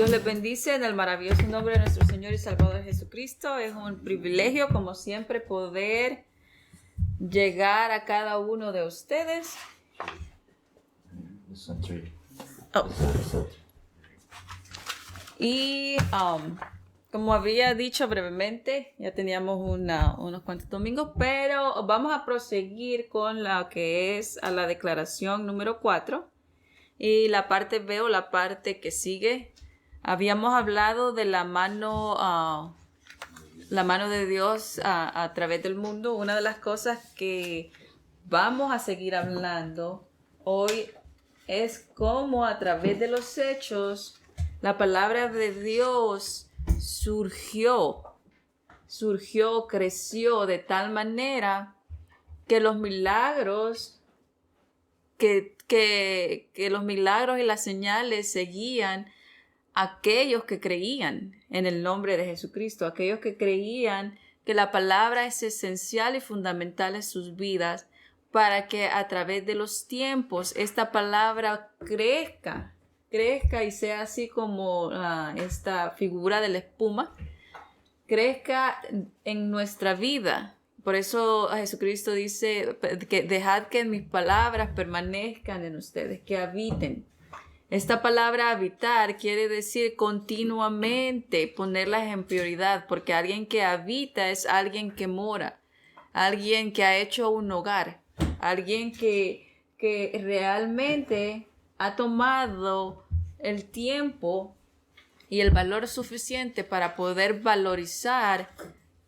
Dios les bendice en el maravilloso nombre de nuestro Señor y Salvador Jesucristo. Es un privilegio, como siempre, poder llegar a cada uno de ustedes. Y como había dicho brevemente, ya teníamos unos cuantos domingos, pero vamos a proseguir con la que es a la declaración número 4. Y la parte B o la parte que sigue, habíamos hablado de la mano de Dios a través del mundo. Una de las cosas que vamos a seguir hablando hoy es cómo a través de los hechos la palabra de Dios creció de tal manera que los milagros que los milagros y las señales seguían a aquellos que creían en el nombre de Jesucristo, aquellos que creían que la palabra es esencial y fundamental en sus vidas para que a través de los tiempos esta palabra crezca y sea así como esta figura de la espuma, crezca en nuestra vida. Por eso Jesucristo dice que dejad que mis palabras permanezcan en ustedes, que habiten. Esta palabra habitar quiere decir continuamente ponerlas en prioridad, porque alguien que habita es alguien que mora, alguien que ha hecho un hogar, alguien que realmente ha tomado el tiempo y el valor suficiente para poder valorizar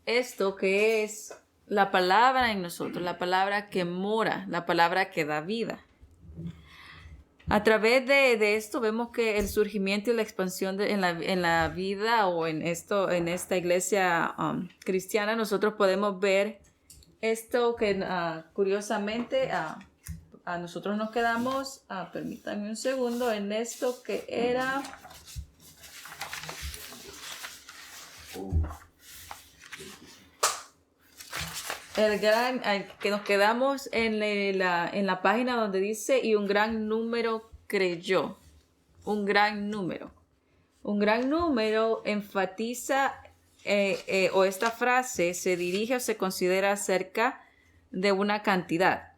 esto que es la palabra en nosotros, la palabra que mora, la palabra que da vida. A través de esto vemos que el surgimiento y la expansión en la vida o en esta iglesia cristiana, nosotros podemos ver esto que curiosamente a nosotros nos quedamos, permítanme un segundo, en esto que era... que nos quedamos en la página donde dice y un gran número creyó. Un gran número enfatiza o esta frase se dirige o se considera acerca de una cantidad.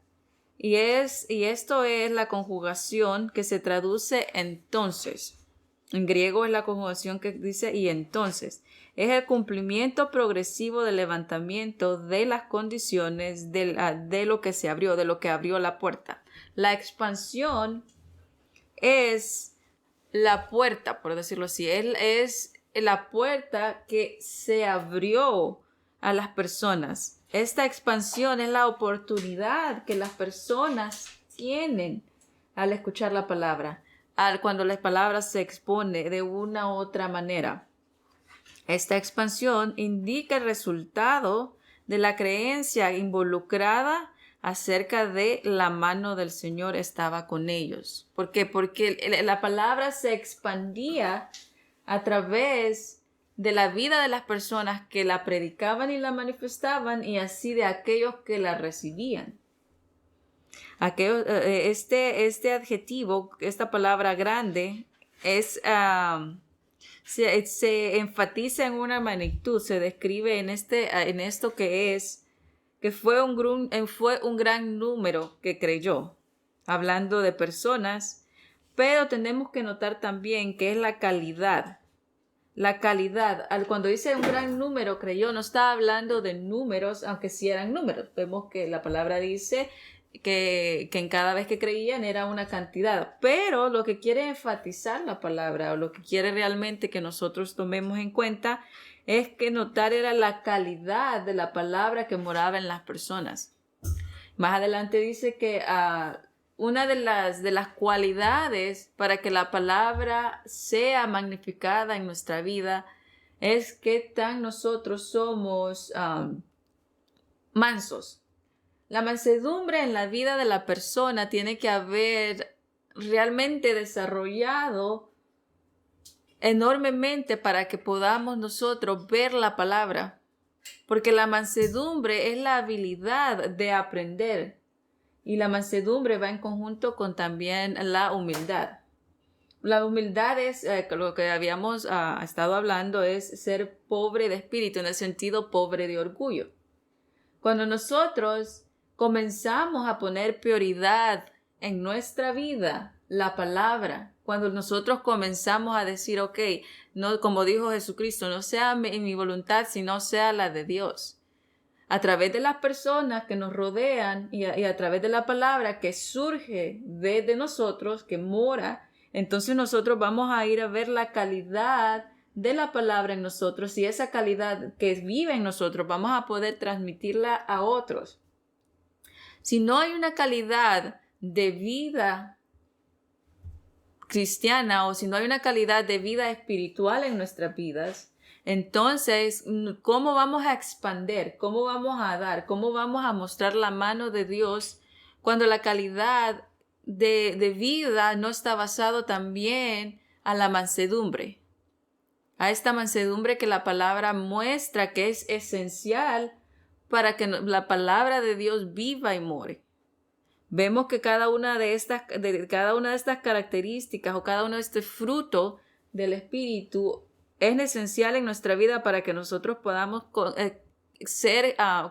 Y esto es la conjugación que se traduce entonces. En griego es la conjugación que dice y entonces. Es el cumplimiento progresivo del levantamiento de las condiciones de lo que se abrió, de lo que abrió la puerta. La expansión es la puerta, por decirlo así. Es la puerta que se abrió a las personas. Esta expansión es la oportunidad que las personas tienen al escuchar la palabra, cuando la palabra se expone de una u otra manera. Esta expansión indica el resultado de la creencia involucrada acerca de la mano del Señor estaba con ellos. ¿Por qué? Porque la palabra se expandía a través de la vida de las personas que la predicaban y la manifestaban y así de aquellos que la recibían. Este adjetivo, esta palabra grande, se enfatiza en una magnitud, se describe en esto que fue un gran número que creyó, hablando de personas, pero tenemos que notar también que es la calidad. La calidad, cuando dice un gran número creyó, no está hablando de números, aunque sí eran números. Vemos que la palabra dice que en cada vez que creían era una cantidad, pero lo que quiere enfatizar la palabra o lo que quiere realmente que nosotros tomemos en cuenta es que notar era la calidad de la palabra que moraba en las personas. Más adelante dice que una de las cualidades para que la palabra sea magnificada en nuestra vida es que tan nosotros somos mansos. La mansedumbre en la vida de la persona tiene que haber realmente desarrollado enormemente para que podamos nosotros ver la palabra. Porque la mansedumbre es la habilidad de aprender. Y la mansedumbre va en conjunto con también la humildad. La humildad es, lo que habíamos estado hablando, es ser pobre de espíritu, en el sentido pobre de orgullo. Cuando nosotros comenzamos a poner prioridad en nuestra vida la palabra, cuando nosotros comenzamos a decir, ok, no, como dijo Jesucristo, no sea mi voluntad, sino sea la de Dios. A través de las personas que nos rodean y a través de la palabra que surge de nosotros, que mora, entonces nosotros vamos a ir a ver la calidad de la palabra en nosotros, y esa calidad que vive en nosotros vamos a poder transmitirla a otros. Si no hay una calidad de vida cristiana, o si no hay una calidad de vida espiritual en nuestras vidas, entonces, ¿cómo vamos a expandir? ¿Cómo vamos a dar? ¿Cómo vamos a mostrar la mano de Dios cuando la calidad de vida no está basado también a la mansedumbre? A esta mansedumbre que la palabra muestra que es esencial para que la palabra de Dios viva y more. Vemos que cada una de estas características o cada uno de estos frutos del Espíritu es esencial en nuestra vida para que nosotros podamos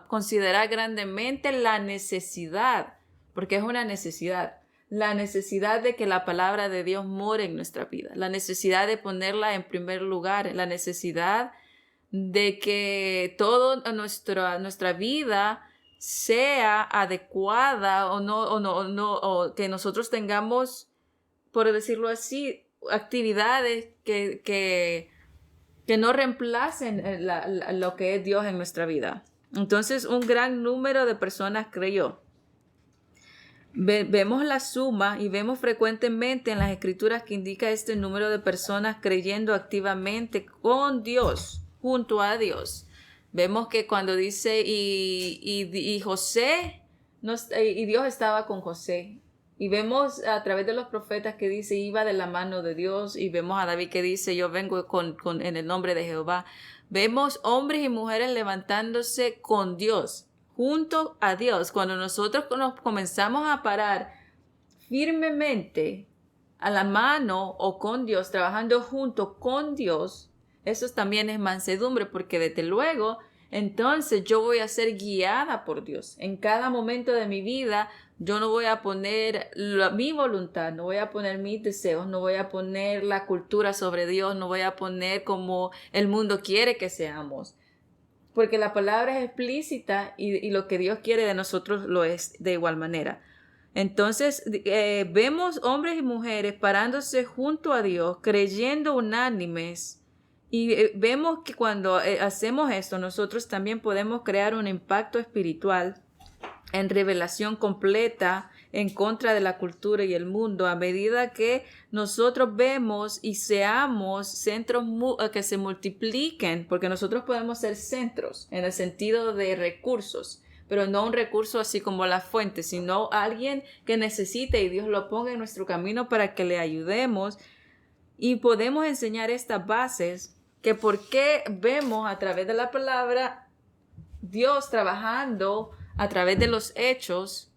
considerar grandemente la necesidad, porque es una necesidad, la necesidad de que la palabra de Dios more en nuestra vida, la necesidad de ponerla en primer lugar, la necesidad de que toda nuestra vida sea adecuada o que nosotros tengamos, por decirlo así, actividades que no reemplacen lo que es Dios en nuestra vida. Entonces, un gran número de personas creyó. Vemos la suma y vemos frecuentemente en las escrituras que indica este número de personas creyendo activamente con Dios, junto a Dios. Vemos que cuando dice y José, y Dios estaba con José. Y vemos a través de los profetas que dice iba de la mano de Dios, y vemos a David que dice yo vengo en el nombre de Jehová. Vemos hombres y mujeres levantándose con Dios, junto a Dios. Cuando nosotros nos comenzamos a parar firmemente a la mano o con Dios, trabajando junto con Dios, eso también es mansedumbre, porque desde luego entonces yo voy a ser guiada por Dios. En cada momento de mi vida yo no voy a poner mi voluntad, no voy a poner mis deseos, no voy a poner la cultura sobre Dios, no voy a poner como el mundo quiere que seamos. Porque la palabra es explícita y lo que Dios quiere de nosotros lo es de igual manera. Entonces vemos hombres y mujeres parándose junto a Dios, creyendo unánimes. Y vemos que cuando hacemos esto, nosotros también podemos crear un impacto espiritual en revelación completa en contra de la cultura y el mundo, a medida que nosotros vemos y seamos centros que se multipliquen, porque nosotros podemos ser centros en el sentido de recursos, pero no un recurso así como la fuente, sino alguien que necesite y Dios lo ponga en nuestro camino para que le ayudemos, y podemos enseñar estas bases que por qué vemos a través de la palabra Dios trabajando a través de los hechos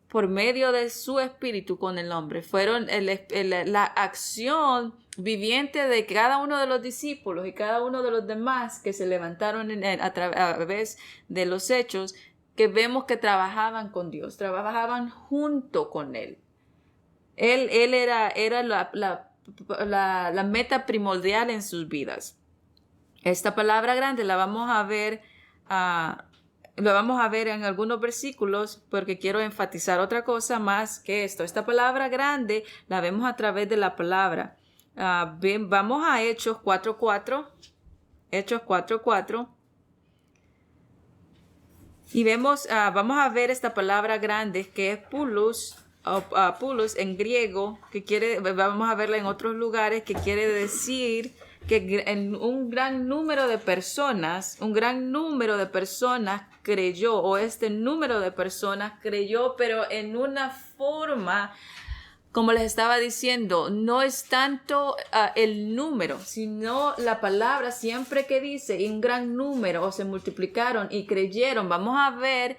por medio de su espíritu con el hombre. Fueron la acción viviente de cada uno de los discípulos y cada uno de los demás que se levantaron a través de los hechos, que vemos que trabajaban con Dios, trabajaban junto con Él. Él era la meta primordial en sus vidas. Esta palabra grande la vamos a ver en algunos versículos, porque quiero enfatizar otra cosa más que esto. Esta palabra grande la vemos a través de la palabra. Vamos a Hechos 4:4. Hechos 4:4. Y vamos a ver esta palabra grande que es pulos en griego, vamos a verla en otros lugares, que quiere decir que un gran número de personas creyó, o este número de personas creyó, pero en una forma, como les estaba diciendo, no es tanto el número, sino la palabra siempre que dice un gran número, o se multiplicaron y creyeron. Vamos a ver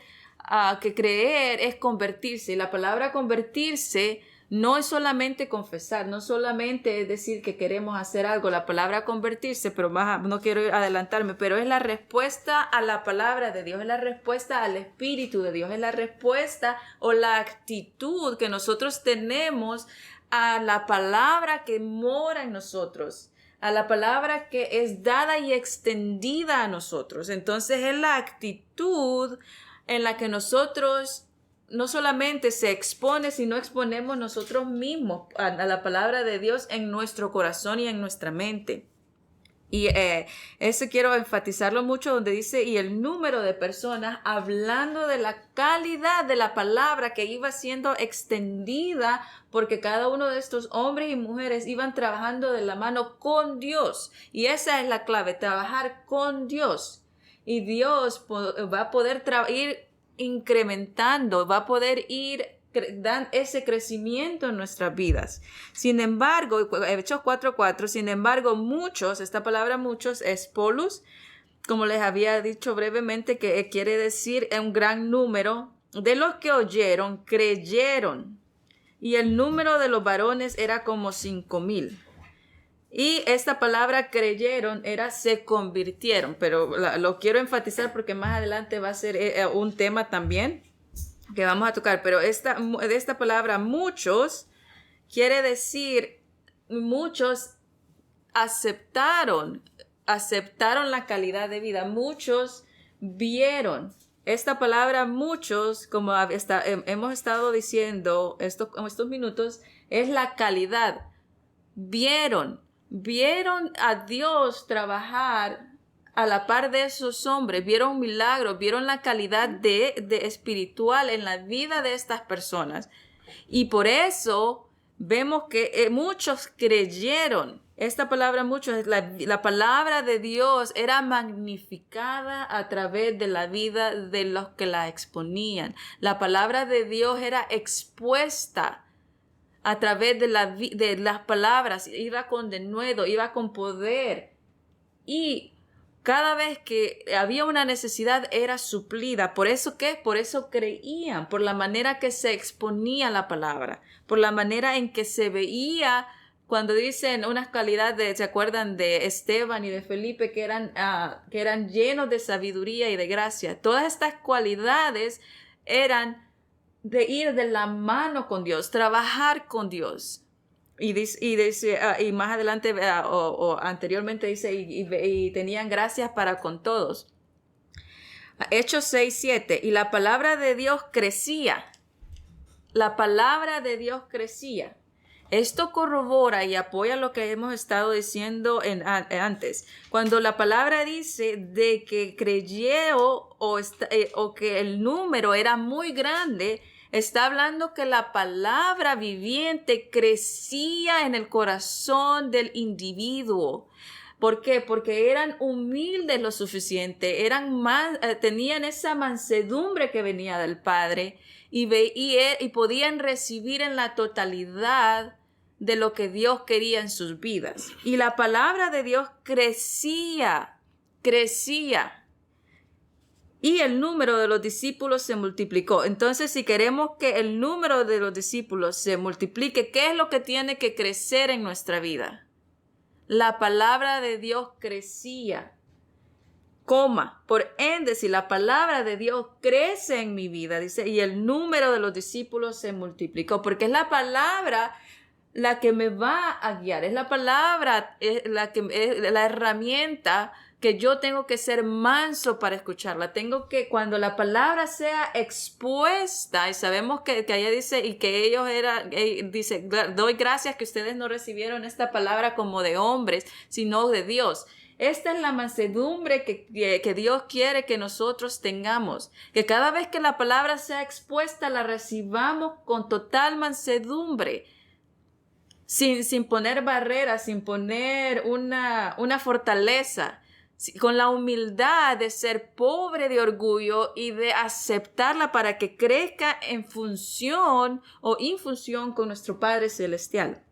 que creer es convertirse, y la palabra convertirse No es solamente confesar, no solamente es decir que queremos hacer algo, la palabra convertirse, pero no quiero adelantarme, pero es la respuesta a la palabra de Dios, es la respuesta al Espíritu de Dios, es la respuesta o la actitud que nosotros tenemos a la palabra que mora en nosotros, a la palabra que es dada y extendida a nosotros. Entonces es la actitud en la que nosotros no solamente se expone, sino exponemos nosotros mismos a la palabra de Dios en nuestro corazón y en nuestra mente. Y eso quiero enfatizarlo mucho, donde dice, y el número de personas hablando de la calidad de la palabra que iba siendo extendida, porque cada uno de estos hombres y mujeres iban trabajando de la mano con Dios. Y esa es la clave, trabajar con Dios. Y Dios va a poder ir incrementando, va a poder ir dan ese crecimiento en nuestras vidas. Sin embargo, Hechos 4:4, sin embargo, muchos, esta palabra muchos es polus, como les había dicho brevemente, que quiere decir un gran número de los que oyeron, creyeron. Y el número de los varones era como 5,000. Y esta palabra creyeron era se convirtieron, pero lo quiero enfatizar porque más adelante va a ser un tema también que vamos a tocar, pero de esta palabra muchos quiere decir muchos aceptaron la calidad de vida, muchos vieron. Esta palabra muchos, como hemos estado diciendo estos minutos, es la calidad. Vieron a Dios trabajar a la par de esos hombres, vieron milagros, vieron la calidad de espiritual en la vida de estas personas. Y por eso vemos que muchos creyeron. Esta palabra muchos, la palabra de Dios era magnificada a través de la vida de los que la exponían. La palabra de Dios era expuesta a través de las palabras, iba con denuedo, iba con poder. Y cada vez que había una necesidad era suplida. ¿Por eso qué? Por eso creían, por la manera que se exponía la palabra, por la manera en que se veía cuando dicen unas cualidades, ¿se acuerdan de Esteban y de Felipe que eran llenos de sabiduría y de gracia? Todas estas cualidades eran de ir de la mano con Dios, trabajar con Dios. Y más adelante o anteriormente dice, y tenían gracias para con todos. Hechos 6:7, y la palabra de Dios crecía. La palabra de Dios crecía. Esto corrobora y apoya lo que hemos estado diciendo antes. Cuando la palabra dice de que creyó o que el número era muy grande, está hablando que la palabra viviente crecía en el corazón del individuo. ¿Por qué? Porque eran humildes lo suficiente, tenían esa mansedumbre que venía del Padre y podían recibir en la totalidad de lo que Dios quería en sus vidas. Y la palabra de Dios crecía. Y el número de los discípulos se multiplicó. Entonces, si queremos que el número de los discípulos se multiplique, ¿qué es lo que tiene que crecer en nuestra vida? La palabra de Dios crecía. Por ende, si la palabra de Dios crece en mi vida, dice, y el número de los discípulos se multiplicó, porque es la palabra la que me va a guiar, es la palabra, es la herramienta que yo tengo que ser manso para escucharla. Cuando la palabra sea expuesta, y sabemos que allá dice, y que ellos dice, doy gracias que ustedes no recibieron esta palabra como de hombres, sino de Dios. Esta es la mansedumbre que Dios quiere que nosotros tengamos. Que cada vez que la palabra sea expuesta, la recibamos con total mansedumbre. Sin poner barreras, sin poner una fortaleza, con la humildad de ser pobre de orgullo y de aceptarla para que crezca en función o infunción con nuestro Padre Celestial.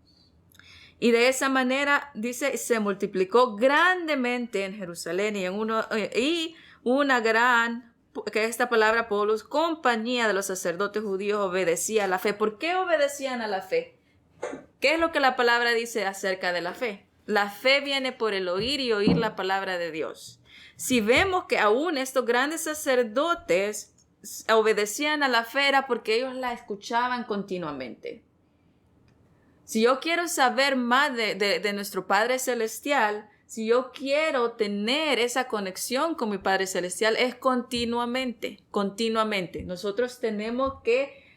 Y de esa manera, dice, se multiplicó grandemente en Jerusalén y una gran que esta palabra polos, compañía de los sacerdotes judíos, obedecía a la fe. ¿Por qué obedecían a la fe? ¿Qué es lo que la palabra dice acerca de la fe? La fe viene por el oír y oír la palabra de Dios. Si vemos que aún estos grandes sacerdotes obedecían a la fe, era porque ellos la escuchaban continuamente. Si yo quiero saber más de nuestro Padre Celestial, si yo quiero tener esa conexión con mi Padre Celestial, es continuamente. Nosotros tenemos que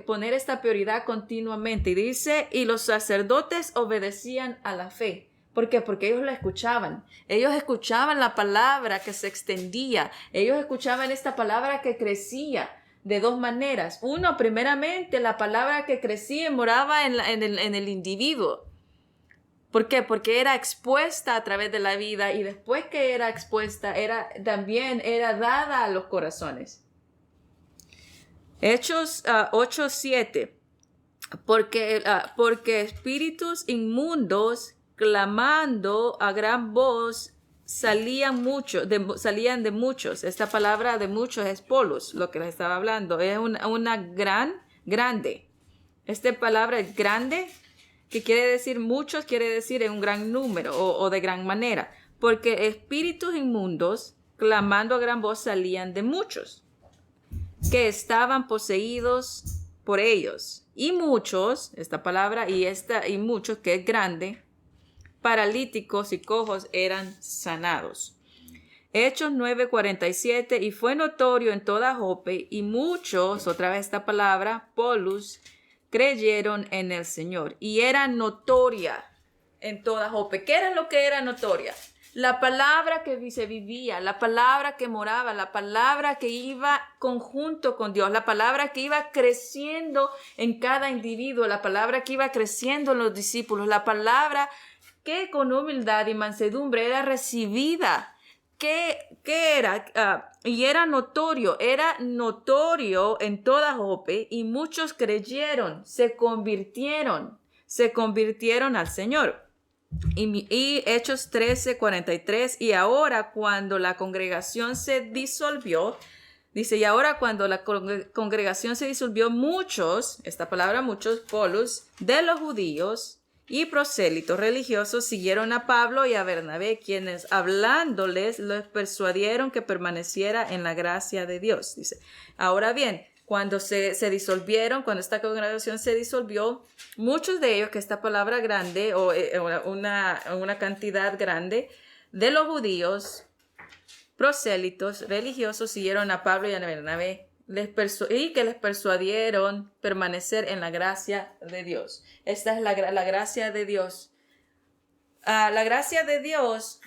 poner esta prioridad continuamente. Y dice, y los sacerdotes obedecían a la fe. ¿Por qué? Porque ellos la escuchaban. Ellos escuchaban la palabra que se extendía. Ellos escuchaban esta palabra que crecía de dos maneras. Uno, primeramente, la palabra que crecía y moraba en el individuo. ¿Por qué? Porque era expuesta a través de la vida, y después que era expuesta, también era dada a los corazones. Hechos 8:7. Porque espíritus inmundos, clamando a gran voz, salían de muchos. Esta palabra de muchos es polos, lo que les estaba hablando. Es grande. Esta palabra es grande, que quiere decir muchos, quiere decir en un gran número o de gran manera. Porque espíritus inmundos, clamando a gran voz, salían de muchos, que estaban poseídos por ellos. Y muchos, esta palabra y muchos, que es grande, paralíticos y cojos eran sanados. Hechos 9:47, y fue notorio en toda Joppe, y muchos, otra vez esta palabra, polus, creyeron en el Señor. Y era notoria en toda Joppe. ¿Qué era lo que era notoria? La palabra que se vivía, la palabra que moraba, la palabra que iba conjunto con Dios, la palabra que iba creciendo en cada individuo, la palabra que iba creciendo en los discípulos, la palabra que con humildad y mansedumbre era recibida. ¿Qué era? Y era notorio en toda Joppe, y muchos creyeron, se convirtieron al Señor. Y Hechos 13:43, y ahora cuando la congregación se disolvió, dice, y ahora cuando la congregación se disolvió, muchos, esta palabra muchos, polos, de los judíos y prosélitos religiosos siguieron a Pablo y a Bernabé, quienes hablándoles los persuadieron que permaneciera en la gracia de Dios. Dice, ahora bien, cuando se disolvieron, cuando esta congregación se disolvió, muchos de ellos, que esta palabra grande o una cantidad grande de los judíos prosélitos religiosos siguieron a Pablo y a Bernabé, y que les persuadieron permanecer en la gracia de Dios. Esta es la gracia de Dios. La gracia de Dios,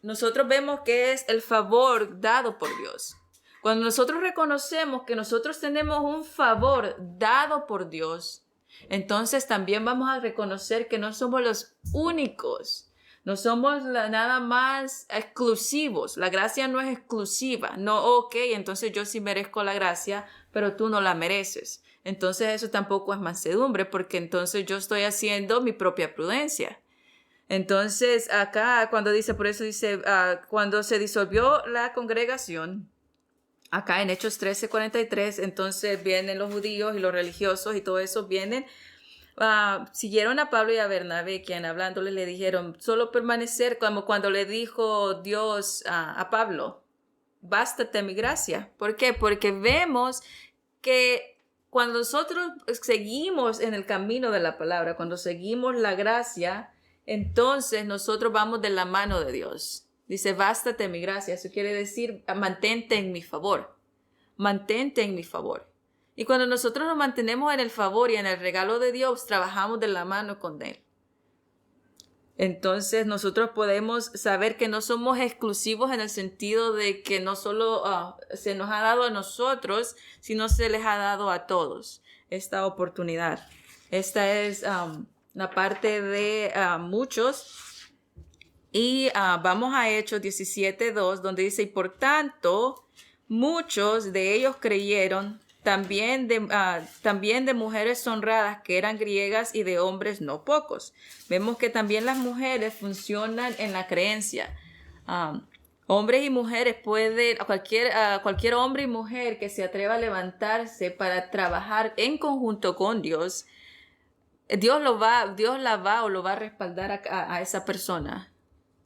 nosotros vemos que es el favor dado por Dios. Cuando nosotros reconocemos que nosotros tenemos un favor dado por Dios, entonces también vamos a reconocer que no somos los únicos. No somos nada más exclusivos. La gracia no es exclusiva. No, ok, entonces yo sí merezco la gracia, pero tú no la mereces. Entonces eso tampoco es mansedumbre, porque entonces yo estoy haciendo mi propia prudencia. Entonces acá por eso dice, cuando se disolvió la congregación, acá en Hechos 13:43, entonces vienen los judíos y los religiosos y todo eso vienen. Siguieron a Pablo y a Bernabé, quien hablándoles le dijeron, solo permanecer, como cuando le dijo Dios a Pablo, bástate mi gracia. ¿Por qué? Porque vemos que cuando nosotros seguimos en el camino de la palabra, cuando seguimos la gracia, entonces nosotros vamos de la mano de Dios. Dice, bástate mi gracia. Eso quiere decir, mantente en mi favor. Mantente en mi favor. Y cuando nosotros nos mantenemos en el favor y en el regalo de Dios, trabajamos de la mano con Él. Entonces nosotros podemos saber que no somos exclusivos en el sentido de que no solo se nos ha dado a nosotros, sino se les ha dado a todos esta oportunidad. Esta es la parte de muchos. Y vamos a Hechos 17:2, donde dice, y por tanto, muchos de ellos creyeron, también de mujeres honradas que eran griegas y de hombres no pocos. Vemos que también las mujeres funcionan en la creencia. Hombres y mujeres cualquier hombre y mujer que se atreva a levantarse para trabajar en conjunto con Dios, Dios la va o lo va a respaldar a esa persona,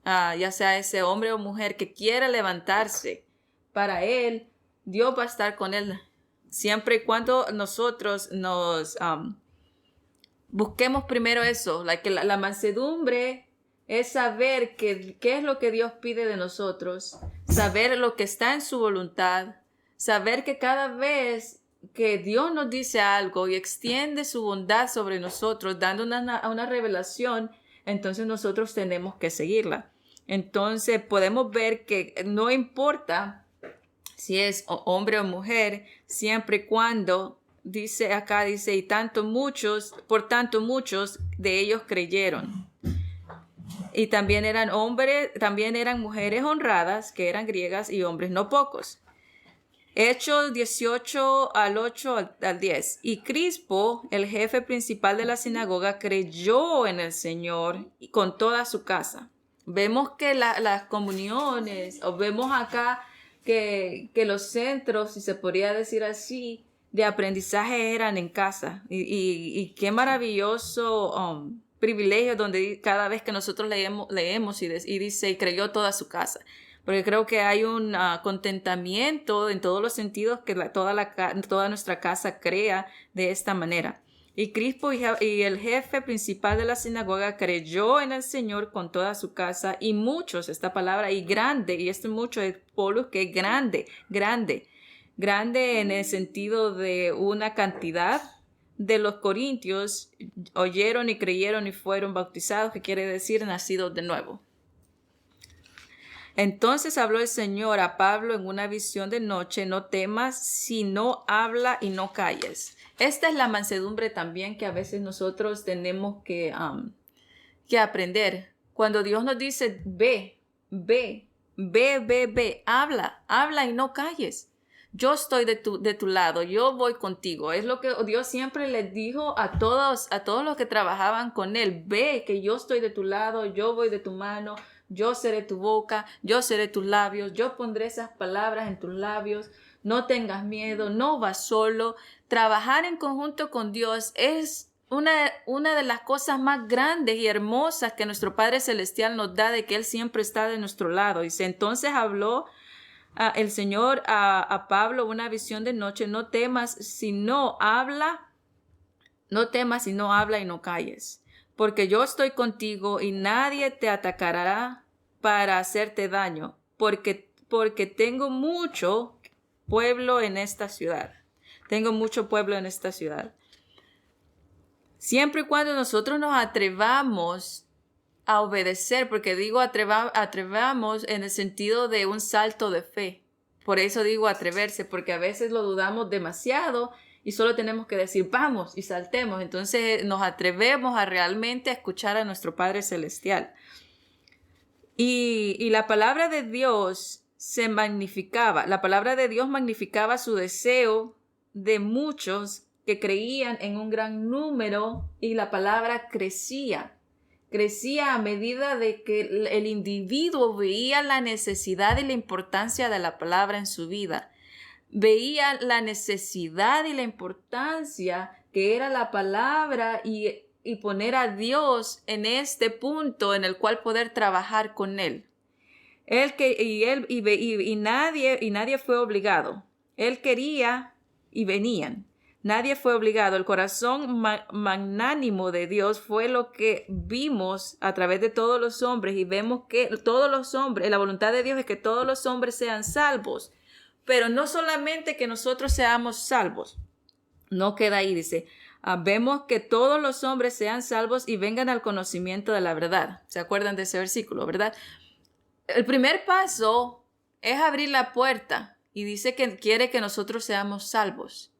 ya sea ese hombre o mujer que quiera levantarse para él, Dios va a estar con él siempre y cuando nosotros nos busquemos primero eso, la mansedumbre es saber qué es lo que Dios pide de nosotros, saber lo que está en su voluntad, saber que cada vez que Dios nos dice algo y extiende su bondad sobre nosotros, dando una revelación, entonces nosotros tenemos que seguirla. Entonces podemos ver que no importa si es hombre o mujer, siempre y cuando dice, por tanto muchos de ellos creyeron. Y también eran mujeres honradas, que eran griegas, y hombres no pocos. Hechos 18 al 8 al 10. Y Crispo, el jefe principal de la sinagoga, creyó en el Señor y con toda su casa. Vemos que las comuniones, o vemos acá que los centros, si se podría decir así, de aprendizaje eran en casa. Y qué maravilloso privilegio donde cada vez que nosotros leemos y dice, y creyó toda su casa. Porque creo que hay un contentamiento en todos los sentidos que toda nuestra casa crea de esta manera. Y Crispo y el jefe principal de la sinagoga creyó en el Señor con toda su casa, y muchos, esta palabra, y grande, y este mucho es Polus, que es grande en el sentido de una cantidad de los corintios, oyeron y creyeron y fueron bautizados, que quiere decir nacidos de nuevo. Entonces habló el Señor a Pablo en una visión de noche: no temas, sino habla y no calles. Esta es la mansedumbre también que a veces nosotros tenemos que aprender. Cuando Dios nos dice, ve, habla y no calles. Yo estoy de tu lado, yo voy contigo. Es lo que Dios siempre les dijo a todos los que trabajaban con Él. Ve que yo estoy de tu lado, yo voy de tu mano, yo seré tu boca, yo seré tus labios, yo pondré esas palabras en tus labios. No tengas miedo, no vas solo. Trabajar en conjunto con Dios es una de las cosas más grandes y hermosas que nuestro Padre Celestial nos da, de que Él siempre está de nuestro lado. Y entonces habló el Señor a Pablo una visión de noche: no temas, sino habla y no calles, porque yo estoy contigo y nadie te atacará para hacerte daño, porque tengo mucho pueblo en esta ciudad. Siempre y cuando nosotros nos atrevamos a obedecer, porque digo atrevamos en el sentido de un salto de fe. Por eso digo atreverse, porque a veces lo dudamos demasiado y solo tenemos que decir vamos y saltemos. Entonces nos atrevemos a realmente escuchar a nuestro Padre Celestial. Y la palabra de Dios magnificaba su deseo de muchos que creían en un gran número, y la palabra crecía a medida de que el individuo veía la necesidad y la importancia de la palabra en su vida. Veía la necesidad y la importancia que era la palabra y poner a Dios en este punto en el cual poder trabajar con Él. Nadie fue obligado. Él quería y venían. Nadie fue obligado. El corazón magnánimo de Dios fue lo que vimos a través de todos los hombres, y vemos que todos los hombres, la voluntad de Dios es que todos los hombres sean salvos, pero no solamente que nosotros seamos salvos. No queda ahí, dice, vemos que todos los hombres sean salvos y vengan al conocimiento de la verdad. ¿Se acuerdan de ese versículo, verdad? El primer paso es abrir la puerta, y dice que quiere que nosotros seamos salvos.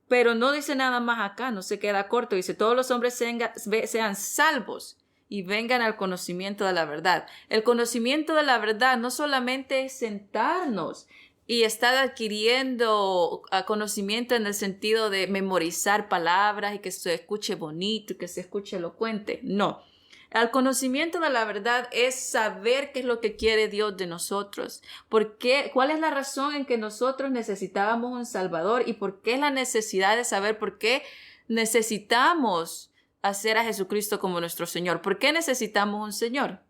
Pero no dice nada más acá, no se queda corto. Dice, todos los hombres sean salvos y vengan al conocimiento de la verdad. El conocimiento de la verdad no solamente es sentarnos y estar adquiriendo conocimiento en el sentido de memorizar palabras y que se escuche bonito y que se escuche elocuente. No. El conocimiento de la verdad es saber qué es lo que quiere Dios de nosotros. ¿Por qué? ¿Cuál es la razón en que nosotros necesitábamos un Salvador? ¿Y por qué es la necesidad de saber por qué necesitamos hacer a Jesucristo como nuestro Señor? ¿Por qué necesitamos un Señor?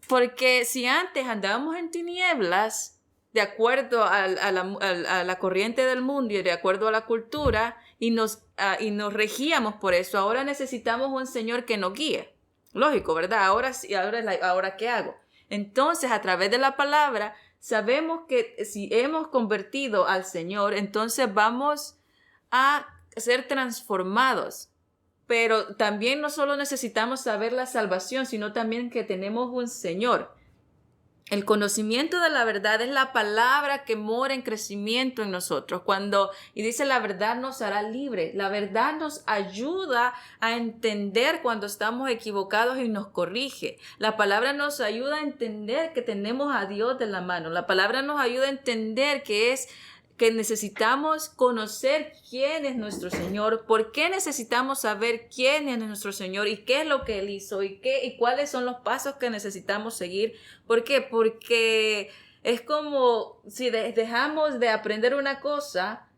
Porque si antes andábamos en tinieblas, de acuerdo a la corriente del mundo y de acuerdo a la cultura, y nos regíamos por eso, ahora necesitamos un Señor que nos guíe. Lógico, ¿verdad? Ahora ¿qué hago? Entonces, a través de la palabra, sabemos que si hemos convertido al Señor, entonces vamos a ser transformados. Pero también no solo necesitamos saber la salvación, sino también que tenemos un Señor. El conocimiento de la verdad es la palabra que mora en crecimiento en nosotros. Y dice la verdad nos hará libre. La verdad nos ayuda a entender cuando estamos equivocados y nos corrige. La palabra nos ayuda a entender que tenemos a Dios de la mano. La palabra nos ayuda a entender que necesitamos conocer quién es nuestro Señor, por qué necesitamos saber quién es nuestro Señor y qué es lo que Él hizo y cuáles son los pasos que necesitamos seguir. ¿Por qué? Porque es como si dejamos de aprender una cosa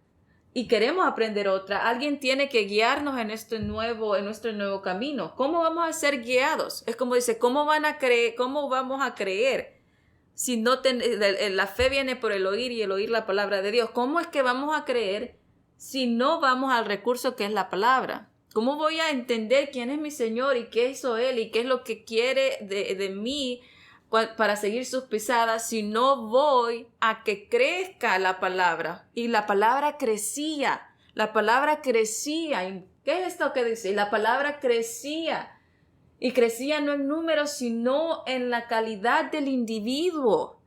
y queremos aprender otra. Alguien tiene que guiarnos en nuestro nuevo camino. ¿Cómo vamos a ser guiados? Es como dice, ¿cómo vamos a creer? Si no la fe viene por el oír y el oír la palabra de Dios. ¿Cómo es que vamos a creer si no vamos al recurso que es la palabra? ¿Cómo voy a entender quién es mi Señor y qué hizo Él y qué es lo que quiere de mí para seguir sus pisadas si no voy a que crezca la palabra? Y la palabra crecía. La palabra crecía. ¿Y qué es esto que dice? La palabra crecía. Y crecía no en números, sino en la calidad del individuo.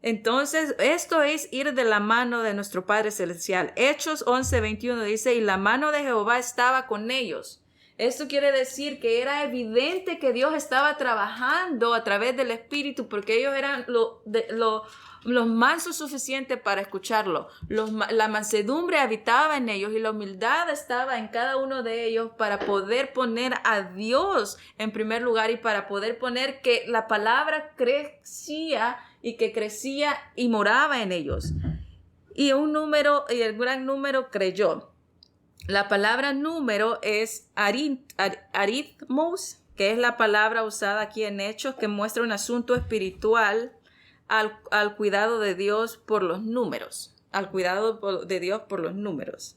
Entonces, esto es ir de la mano de nuestro Padre Celestial. Hechos 11:21 dice, y la mano de Jehová estaba con ellos. Esto quiere decir que era evidente que Dios estaba trabajando a través del Espíritu, porque ellos eran los mansos suficientes para escucharlo. La mansedumbre habitaba en ellos y la humildad estaba en cada uno de ellos para poder poner a Dios en primer lugar y para poder poner que la palabra crecía y que crecía y moraba en ellos. Y el gran número creyó. La palabra número es aritmos, que es la palabra usada aquí en Hechos, que muestra un asunto espiritual al cuidado de Dios por los números. Al cuidado de Dios por los números.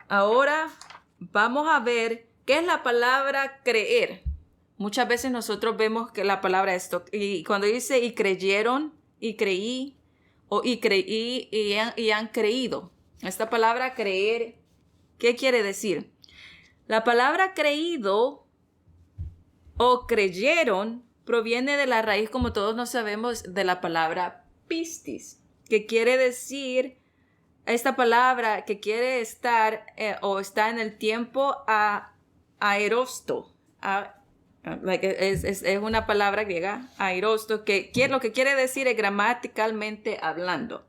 Ahora vamos a ver qué es la palabra creer. Muchas veces nosotros vemos que la palabra esto, y cuando dice y creyeron, y creí, o y creí, y han creído. Esta palabra creer, ¿qué quiere decir? La palabra creído o creyeron proviene de la raíz, como todos nos sabemos, de la palabra pistis, que quiere decir, esta palabra que quiere estar o está en el tiempo aerosto. Es una palabra griega, aerosto, que lo que quiere decir es gramaticalmente hablando.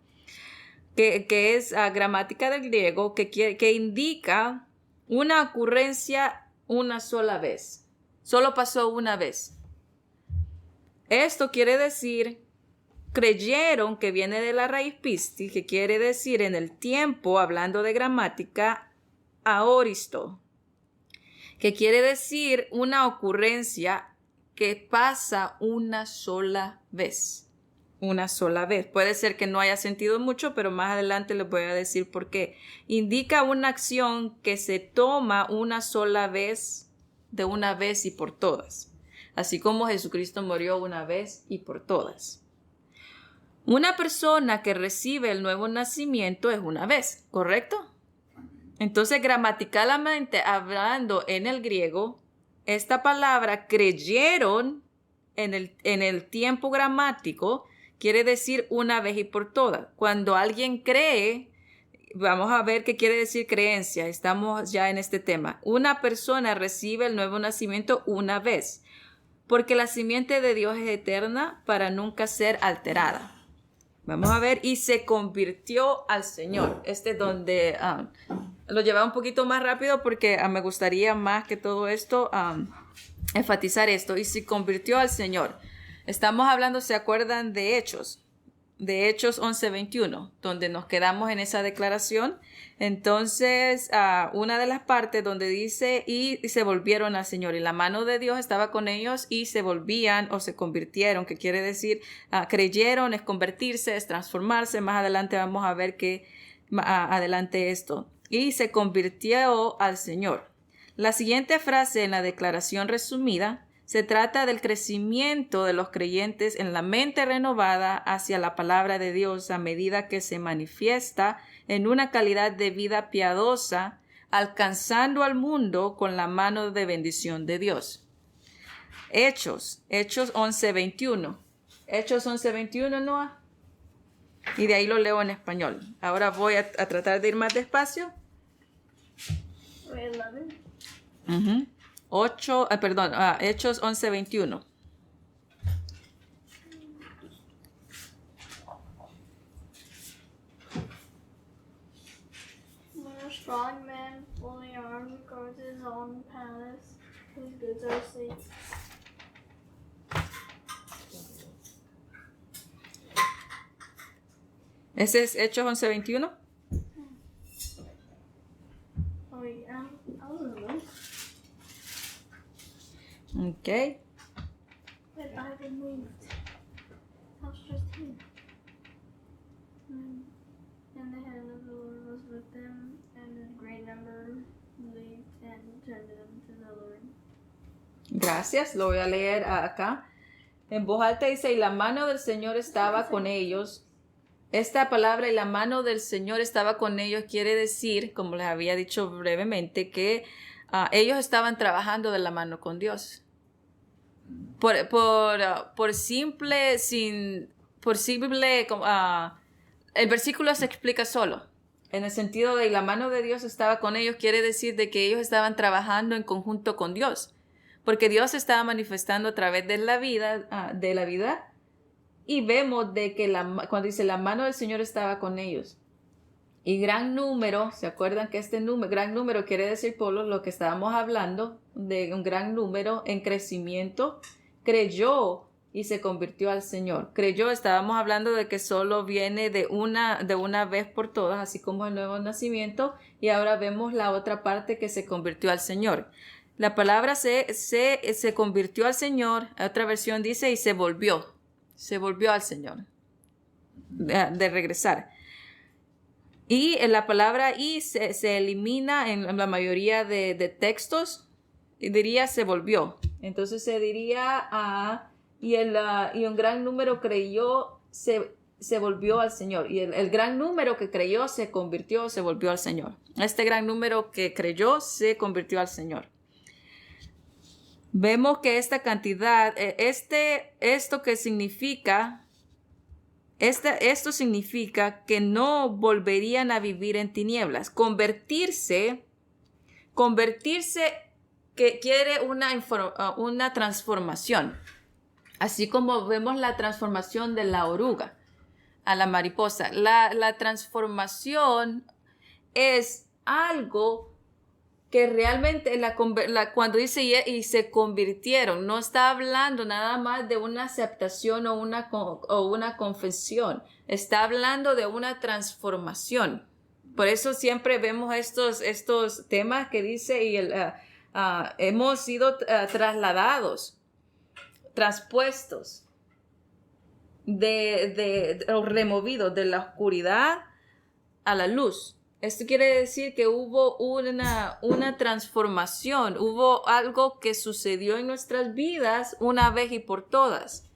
Que es gramática del griego, que indica una ocurrencia una sola vez. Solo pasó una vez. Esto quiere decir, creyeron, que viene de la raíz pisti, que quiere decir en el tiempo, hablando de gramática, aoristo, que quiere decir una ocurrencia que pasa una sola vez. Una sola vez. Puede ser que no haya sentido mucho, pero más adelante les voy a decir por qué. Indica una acción que se toma una sola vez, de una vez y por todas. Así como Jesucristo murió una vez y por todas. Una persona que recibe el nuevo nacimiento es una vez, ¿correcto? Entonces, gramaticalmente hablando en el griego, esta palabra creyeron en el tiempo gramático quiere decir una vez y por todas. Cuando alguien cree, vamos a ver qué quiere decir creencia. Estamos ya en este tema. Una persona recibe el nuevo nacimiento una vez, porque la simiente de Dios es eterna para nunca ser alterada. Vamos a ver, y se convirtió al Señor. Donde lo llevaba un poquito más rápido porque me gustaría más que todo esto enfatizar esto. Y se convirtió al Señor. Estamos hablando, ¿se acuerdan de Hechos? De Hechos 11:21, donde nos quedamos en esa declaración. Entonces, una de las partes donde dice, y se volvieron al Señor, y la mano de Dios estaba con ellos, y se volvían o se convirtieron, que quiere decir, creyeron, es convertirse, es transformarse. Más adelante vamos a ver que adelante esto. Y se convirtió al Señor. La siguiente frase en la declaración resumida se trata del crecimiento de los creyentes en la mente renovada hacia la palabra de Dios a medida que se manifiesta en una calidad de vida piadosa, alcanzando al mundo con la mano de bendición de Dios. Hechos 11:21. Hechos 11:21, Noah. Y de ahí lo leo en español. Ahora voy a tratar de ir más despacio. 11. Hechos 11:21. When a strong man, fully armed, guards his own palace, whose goods are safe. Ese es Hechos 11:21. Oh, yeah. I don't know. Okay. But I had moved. I was just here. And the hand of the Lord was with them, and a great number believed and turned them to the Lord. Gracias. Lo voy a leer acá. En voz alta dice, y la mano del Señor estaba con ellos. Esta palabra, y la mano del Señor estaba con ellos, quiere decir, como les había dicho brevemente, que ellos estaban trabajando de la mano con Dios. El versículo se explica solo. En el sentido de la mano de Dios estaba con ellos, quiere decir de que ellos estaban trabajando en conjunto con Dios. Porque Dios se estaba manifestando a través de la vida. Y vemos de que cuando dice la mano del Señor estaba con ellos. Y gran número, ¿se acuerdan que gran número quiere decir, por lo que estábamos hablando, de un gran número en crecimiento, creyó y se convirtió al Señor? Creyó, estábamos hablando de que solo viene de una vez por todas, así como el nuevo nacimiento, y ahora vemos la otra parte que se convirtió al Señor. La palabra se convirtió al Señor, otra versión dice, y se volvió al Señor, de regresar. Y la palabra y se elimina en la mayoría de textos, y diría se volvió. Entonces se diría y un gran número creyó, se volvió al Señor. Y el gran número que creyó se convirtió, se volvió al Señor. Este gran número que creyó se convirtió al Señor. Vemos que esta cantidad, esto significa que no volverían a vivir en tinieblas. Convertirse que quiere una transformación. Así como vemos la transformación de la oruga a la mariposa. La transformación es algo que realmente cuando dice y se convirtieron, no está hablando nada más de una aceptación o una confesión, está hablando de una transformación. Por eso siempre vemos estos temas que dice hemos sido trasladados, traspuestos, o removidos de la oscuridad a la luz. Esto quiere decir que hubo una transformación, hubo algo que sucedió en nuestras vidas una vez y por todas.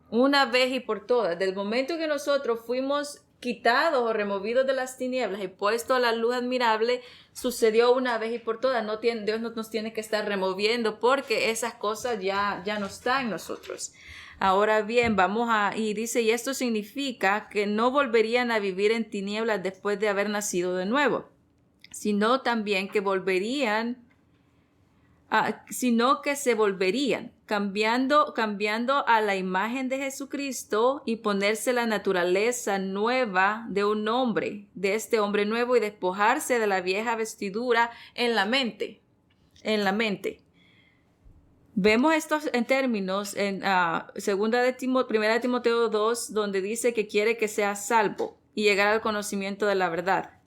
Una vez y por todas. Del momento que nosotros fuimos quitados o removidos de las tinieblas y puestos a la luz admirable, sucedió una vez y por todas. Dios no nos tiene que estar removiendo porque esas cosas ya no están en nosotros. Ahora bien, y dice, y esto significa que no volverían a vivir en tinieblas después de haber nacido de nuevo, sino también que se volverían. cambiando a la imagen de Jesucristo y ponerse la naturaleza nueva de un hombre, de este hombre nuevo, y despojarse de la vieja vestidura en la mente. Vemos estos en términos en Primera de Timoteo 2, donde dice que quiere que sea salvo y llegar al conocimiento de la verdad.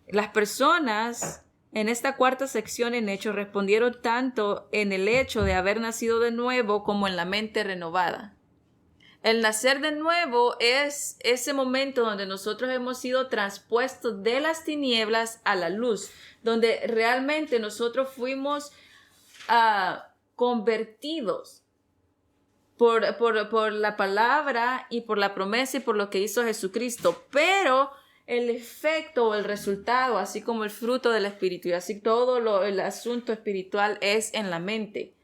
Las personas en esta cuarta sección en Hechos respondieron tanto en el hecho de haber nacido de nuevo como en la mente renovada. El nacer de nuevo es ese momento donde nosotros hemos sido transpuestos de las tinieblas a la luz, donde realmente nosotros fuimos convertidos por la palabra y por la promesa y por lo que hizo Jesucristo, pero el efecto o el resultado, así como el fruto del Espíritu y así todo el asunto espiritual es en la mente.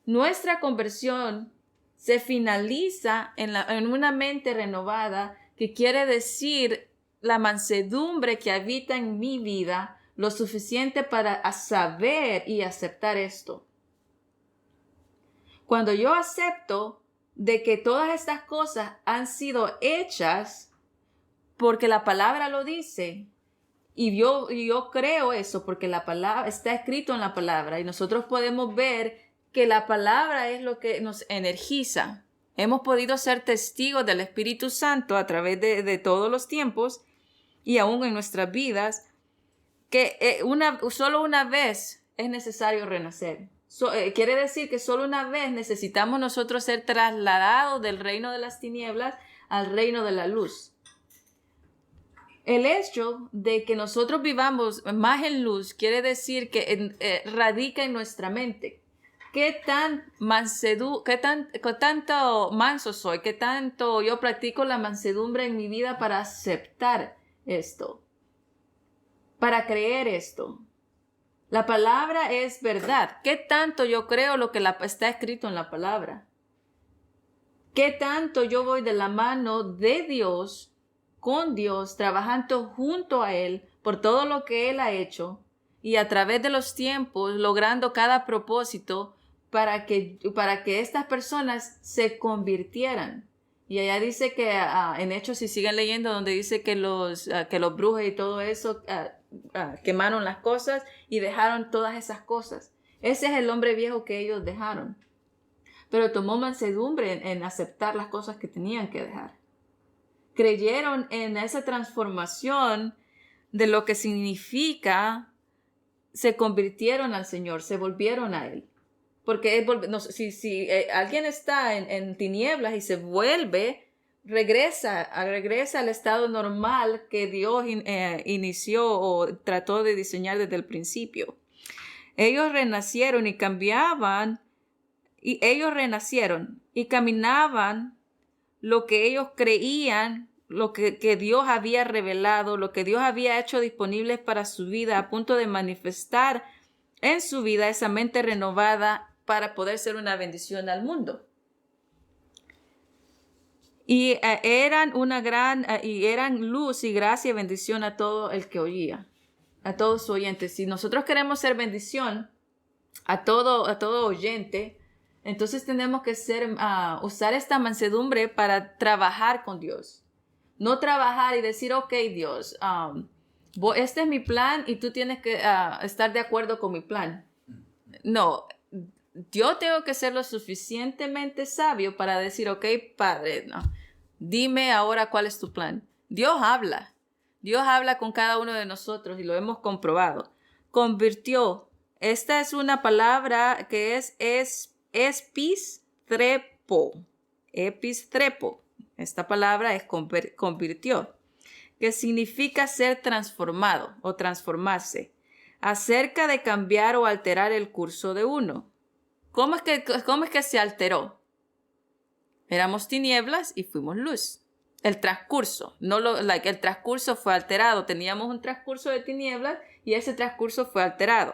Nuestra conversión se finaliza en una mente renovada, que quiere decir la mansedumbre que habita en mi vida, lo suficiente para saber y aceptar esto. Cuando yo acepto de que todas estas cosas han sido hechas porque la palabra lo dice, y yo creo eso porque la palabra está escrito en la palabra, y nosotros podemos ver que la palabra es lo que nos energiza. Hemos podido ser testigos del Espíritu Santo a través de todos los tiempos y aún en nuestras vidas, que solo una vez es necesario renacer. Quiere decir que solo una vez necesitamos nosotros ser trasladados del reino de las tinieblas al reino de la luz. El hecho de que nosotros vivamos más en luz quiere decir que radica en nuestra mente. ¿Qué tanto manso soy? ¿Qué tanto yo practico la mansedumbre en mi vida para aceptar esto? Para creer esto. La palabra es verdad. ¿Qué tanto yo creo lo que está escrito en la palabra? ¿Qué tanto yo voy de la mano de Dios, con Dios, trabajando junto a Él por todo lo que Él ha hecho y a través de los tiempos logrando cada propósito para que estas personas se convirtieran? Y allá dice que en Hechos, si siguen leyendo, donde dice que los brujos y todo eso quemaron las cosas y dejaron todas esas cosas. Ese es el hombre viejo que ellos dejaron. Pero tomó mansedumbre en aceptar las cosas que tenían que dejar. Creyeron en esa transformación de lo que significa, se convirtieron al Señor, se volvieron a Él. Porque si alguien está en tinieblas y se vuelve, regresa al estado normal que Dios inició o trató de diseñar desde el principio. Ellos renacieron y caminaban lo que ellos creían, lo que Dios había revelado, lo que Dios había hecho disponible para su vida, a punto de manifestar en su vida esa mente renovada para poder ser una bendición al mundo. Y eran luz y gracia y bendición a todo el que oía, a todos sus oyentes. Si nosotros queremos ser bendición a todo oyente, entonces tenemos que usar esta mansedumbre para trabajar con Dios. No trabajar y decir, ok, Dios, este es mi plan y tú tienes que estar de acuerdo con mi plan. No, yo tengo que ser lo suficientemente sabio para decir, ok, Padre, no, dime ahora cuál es tu plan. Dios habla con cada uno de nosotros y lo hemos comprobado. Convirtió. Esta es una palabra que es epistrepo. Epistrepo. Esta palabra es convirtió, que significa ser transformado o transformarse, acerca de cambiar o alterar el curso de uno. ¿Cómo es que se alteró? Éramos tinieblas y fuimos luz. El transcurso, el transcurso fue alterado. Teníamos un transcurso de tinieblas y ese transcurso fue alterado.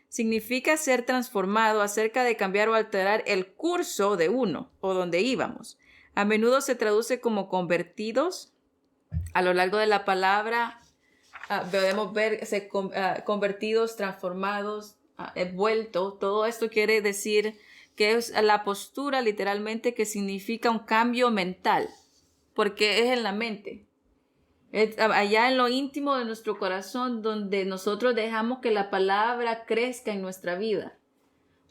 Significa ser transformado, acerca de cambiar o alterar el curso de uno o donde íbamos. A menudo se traduce como convertidos. A lo largo de la palabra podemos ver convertidos, transformados, vuelto. Todo esto quiere decir que es la postura literalmente que significa un cambio mental, porque es en la mente. Es allá en lo íntimo de nuestro corazón donde nosotros dejamos que la palabra crezca en nuestra vida.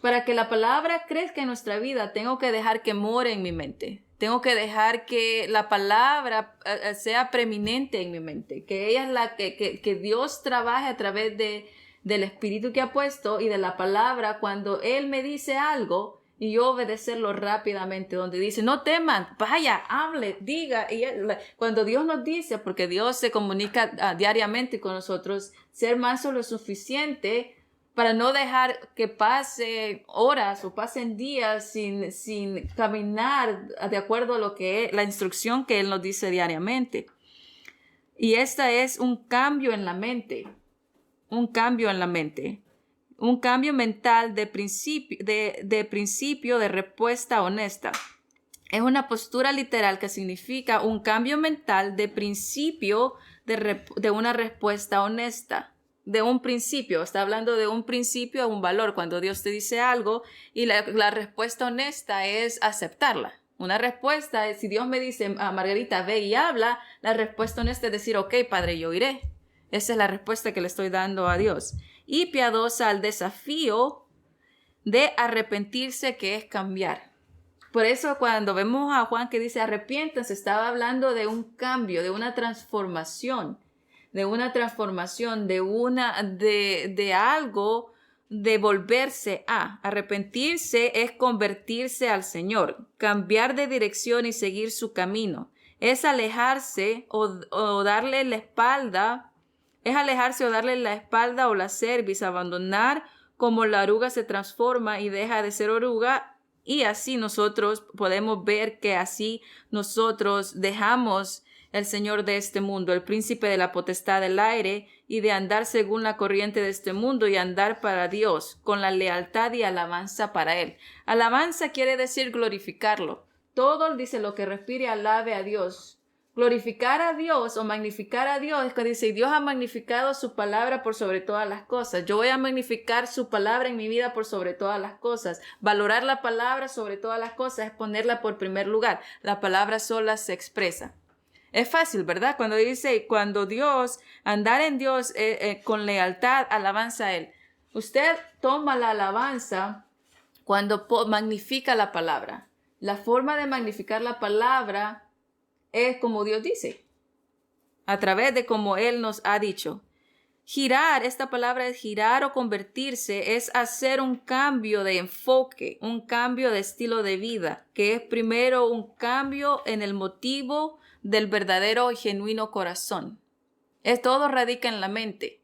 Para que la palabra crezca en nuestra vida, tengo que dejar que more en mi mente. Tengo que dejar que la palabra sea preeminente en mi mente. Que ella es la que Dios trabaje a través del Espíritu que ha puesto y de la palabra cuando Él me dice algo y yo obedecerlo rápidamente. Donde dice, no teman, vaya, hable, diga. Y cuando Dios nos dice, porque Dios se comunica diariamente con nosotros, ser manso lo suficiente para no dejar que pase horas o pasen días sin caminar de acuerdo a lo que es la instrucción que Él nos dice diariamente. Y esta es un cambio en la mente, un cambio en la mente, un cambio mental de principio de respuesta honesta. Es una postura literal que significa un cambio mental de principio de una respuesta honesta. De un principio, está hablando de un principio a un valor, cuando Dios te dice algo y la respuesta honesta es aceptarla. Una respuesta es, si Dios me dice, Margarita, ve y habla, la respuesta honesta es decir, ok, Padre, yo iré. Esa es la respuesta que le estoy dando a Dios. Y piadosa al desafío de arrepentirse, que es cambiar. Por eso cuando vemos a Juan que dice arrepiéntanse, estaba hablando de un cambio, de una transformación. De algo, de volverse a. Arrepentirse es convertirse al Señor, cambiar de dirección y seguir su camino. Es alejarse o darle la espalda, o la cerviz, abandonar como la oruga se transforma y deja de ser oruga. Y así nosotros podemos ver que así nosotros dejamos el Señor de este mundo, el príncipe de la potestad del aire, y de andar según la corriente de este mundo y andar para Dios, con la lealtad y alabanza para Él. Alabanza quiere decir glorificarlo. Todo dice lo que respire alabe a Dios. Glorificar a Dios o magnificar a Dios es que dice, Dios ha magnificado su palabra por sobre todas las cosas. Yo voy a magnificar su palabra en mi vida por sobre todas las cosas. Valorar la palabra sobre todas las cosas es ponerla por primer lugar. La palabra sola se expresa. Es fácil, ¿verdad? Cuando Dios, andar en Dios con lealtad, alabanza a Él. Usted toma la alabanza cuando magnifica la palabra. La forma de magnificar la palabra es como Dios dice, a través de como Él nos ha dicho. Girar, esta palabra es girar o convertirse, es hacer un cambio de enfoque, un cambio de estilo de vida, que es primero un cambio en el motivo del verdadero y genuino corazón. Todo radica en la mente.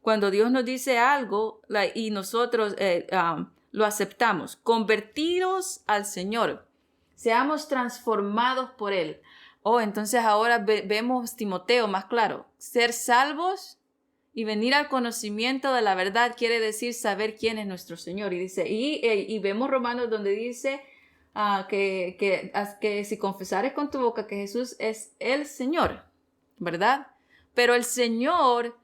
Cuando Dios nos dice algo y nosotros lo aceptamos, convertidos al Señor, seamos transformados por Él. Entonces ahora vemos Timoteo más claro. Ser salvos y venir al conocimiento de la verdad quiere decir saber quién es nuestro Señor. Y dice, y vemos Romanos donde dice que si confesares con tu boca que Jesús es el Señor, ¿verdad? Pero el Señor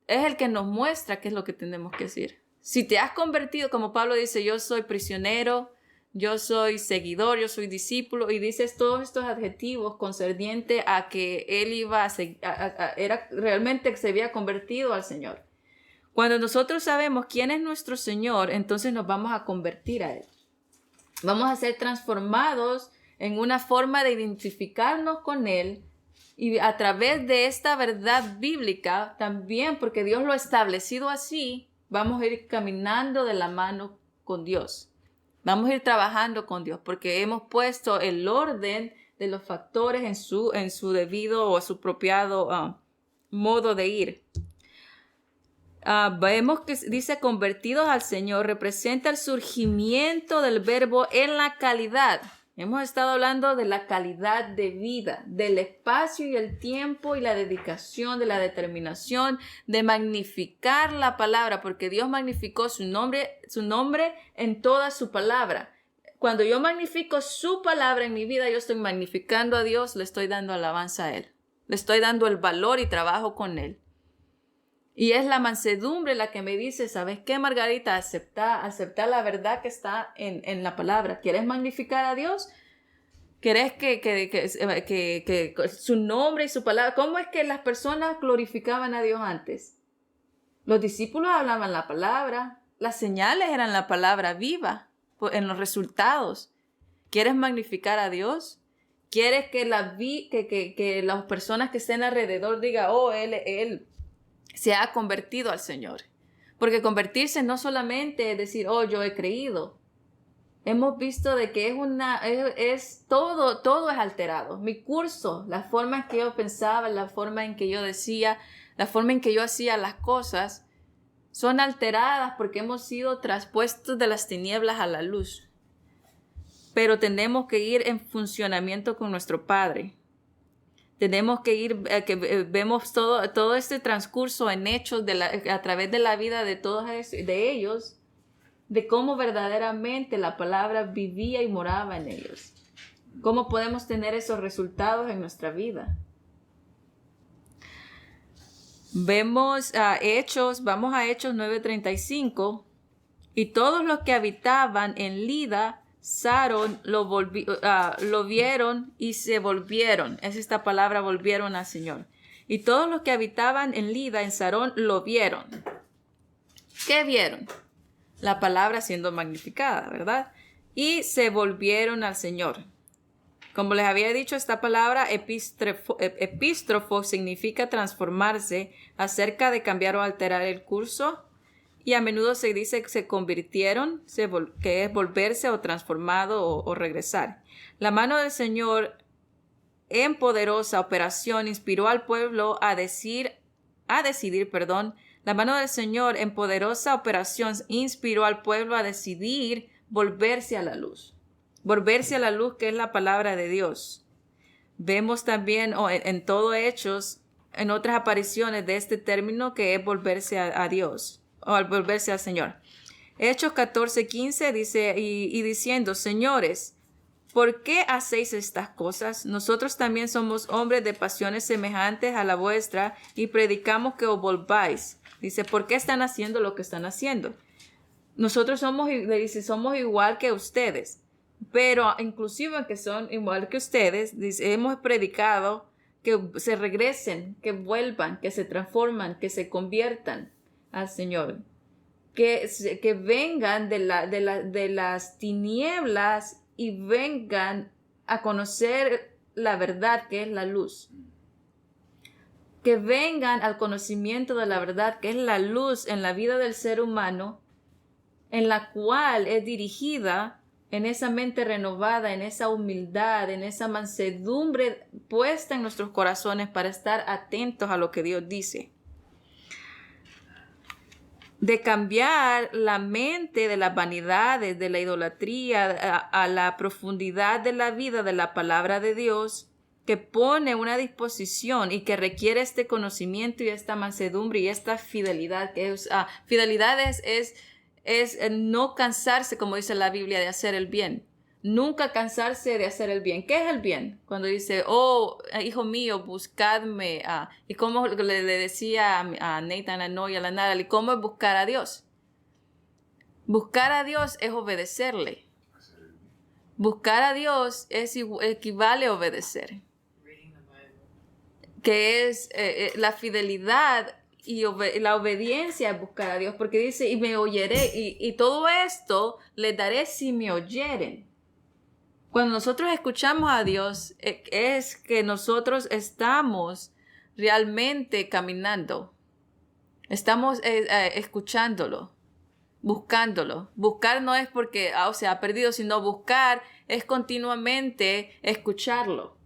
es el que nos muestra qué es lo que tenemos que decir. Si te has convertido, como Pablo dice, yo soy prisionero, yo soy seguidor, yo soy discípulo, y dices todos estos adjetivos concernientes a que él era realmente que se había convertido al Señor. Cuando nosotros sabemos quién es nuestro Señor, entonces nos vamos a convertir a Él. Vamos a ser transformados en una forma de identificarnos con Él, y a través de esta verdad bíblica también, porque Dios lo ha establecido así, vamos a ir caminando de la mano con Dios. Vamos a ir trabajando con Dios porque hemos puesto el orden de los factores en su debido o su apropiado modo de ir. Vemos que dice convertidos al Señor, representa el surgimiento del verbo en la calidad. Hemos estado hablando de la calidad de vida, del espacio y el tiempo y la dedicación, de la determinación, de magnificar la palabra, porque Dios magnificó su nombre en toda su palabra. Cuando yo magnifico su palabra en mi vida, yo estoy magnificando a Dios, le estoy dando alabanza a Él. Le estoy dando el valor y trabajo con Él. Y es la mansedumbre la que me dice, ¿sabes qué, Margarita? Acepta la verdad que está en la palabra. ¿Quieres magnificar a Dios? ¿Quieres que su nombre y su palabra? ¿Cómo es que las personas glorificaban a Dios antes? Los discípulos hablaban la palabra. Las señales eran la palabra viva en los resultados. ¿Quieres magnificar a Dios? ¿Quieres que las personas que estén alrededor digan, oh, él se ha convertido al Señor? Porque convertirse no solamente es decir, oh, yo he creído. Hemos visto de que todo es alterado. Mi curso, la forma en que yo pensaba, la forma en que yo decía, la forma en que yo hacía las cosas, son alteradas porque hemos sido traspuestos de las tinieblas a la luz. Pero tenemos que ir en funcionamiento con nuestro Padre. Tenemos que ir, vemos todo este transcurso en hechos a través de la vida de todos de ellos, de cómo verdaderamente la palabra vivía y moraba en ellos. ¿Cómo podemos tener esos resultados en nuestra vida? Vamos a Hechos 9:35. Y todos los que habitaban en Lida, Saron, lo vieron y se volvieron. Es esta palabra, volvieron al Señor. Y todos los que habitaban en Lida, en Sarón, lo vieron. ¿Qué vieron? La palabra siendo magnificada, ¿verdad? Y se volvieron al Señor. Como les había dicho, esta palabra epístrofo significa transformarse, acerca de cambiar o alterar el curso. Y a menudo se dice que se convirtieron, que es volverse o transformado o regresar. La mano del Señor en poderosa operación inspiró al pueblo a decidir. La mano del Señor en poderosa operación inspiró al pueblo a decidir volverse a la luz. Volverse a la luz, que es la palabra de Dios. Vemos también en todo Hechos, en otras apariciones de este término, que es volverse a Dios. O al volverse al Señor. Hechos 14:15 dice, y diciendo, señores, ¿por qué hacéis estas cosas? Nosotros también somos hombres de pasiones semejantes a la vuestra y predicamos que os volváis. Dice, ¿por qué están haciendo lo que están haciendo? Nosotros somos igual que ustedes, pero inclusive que son igual que ustedes, dice, hemos predicado que se regresen, que vuelvan, que se transforman, que se conviertan al Señor, que vengan de las tinieblas y vengan a conocer la verdad, que es la luz. Que vengan al conocimiento de la verdad, que es la luz en la vida del ser humano, en la cual es dirigida en esa mente renovada, en esa humildad, en esa mansedumbre puesta en nuestros corazones para estar atentos a lo que Dios dice. De cambiar la mente de las vanidades, de la idolatría, a la profundidad de la vida de la palabra de Dios, que pone una disposición y que requiere este conocimiento y esta mansedumbre y esta fidelidad. Fidelidad es no cansarse, como dice la Biblia, de hacer el bien. Nunca cansarse de hacer el bien. ¿Qué es el bien? Cuando dice, oh, hijo mío, buscadme. Y como le decía a Nathan, a Noy, a la Natalie, ¿cómo es buscar a Dios? Buscar a Dios es obedecerle. Buscar a Dios equivale a obedecer. Que es la fidelidad y la obediencia es buscar a Dios. Porque dice, y me oyeré. Y todo esto les daré si me oyeren. Cuando nosotros escuchamos a Dios, es que nosotros estamos realmente caminando. Estamos escuchándolo, buscándolo. Buscar no es porque se ha perdido, sino buscar es continuamente escucharlo.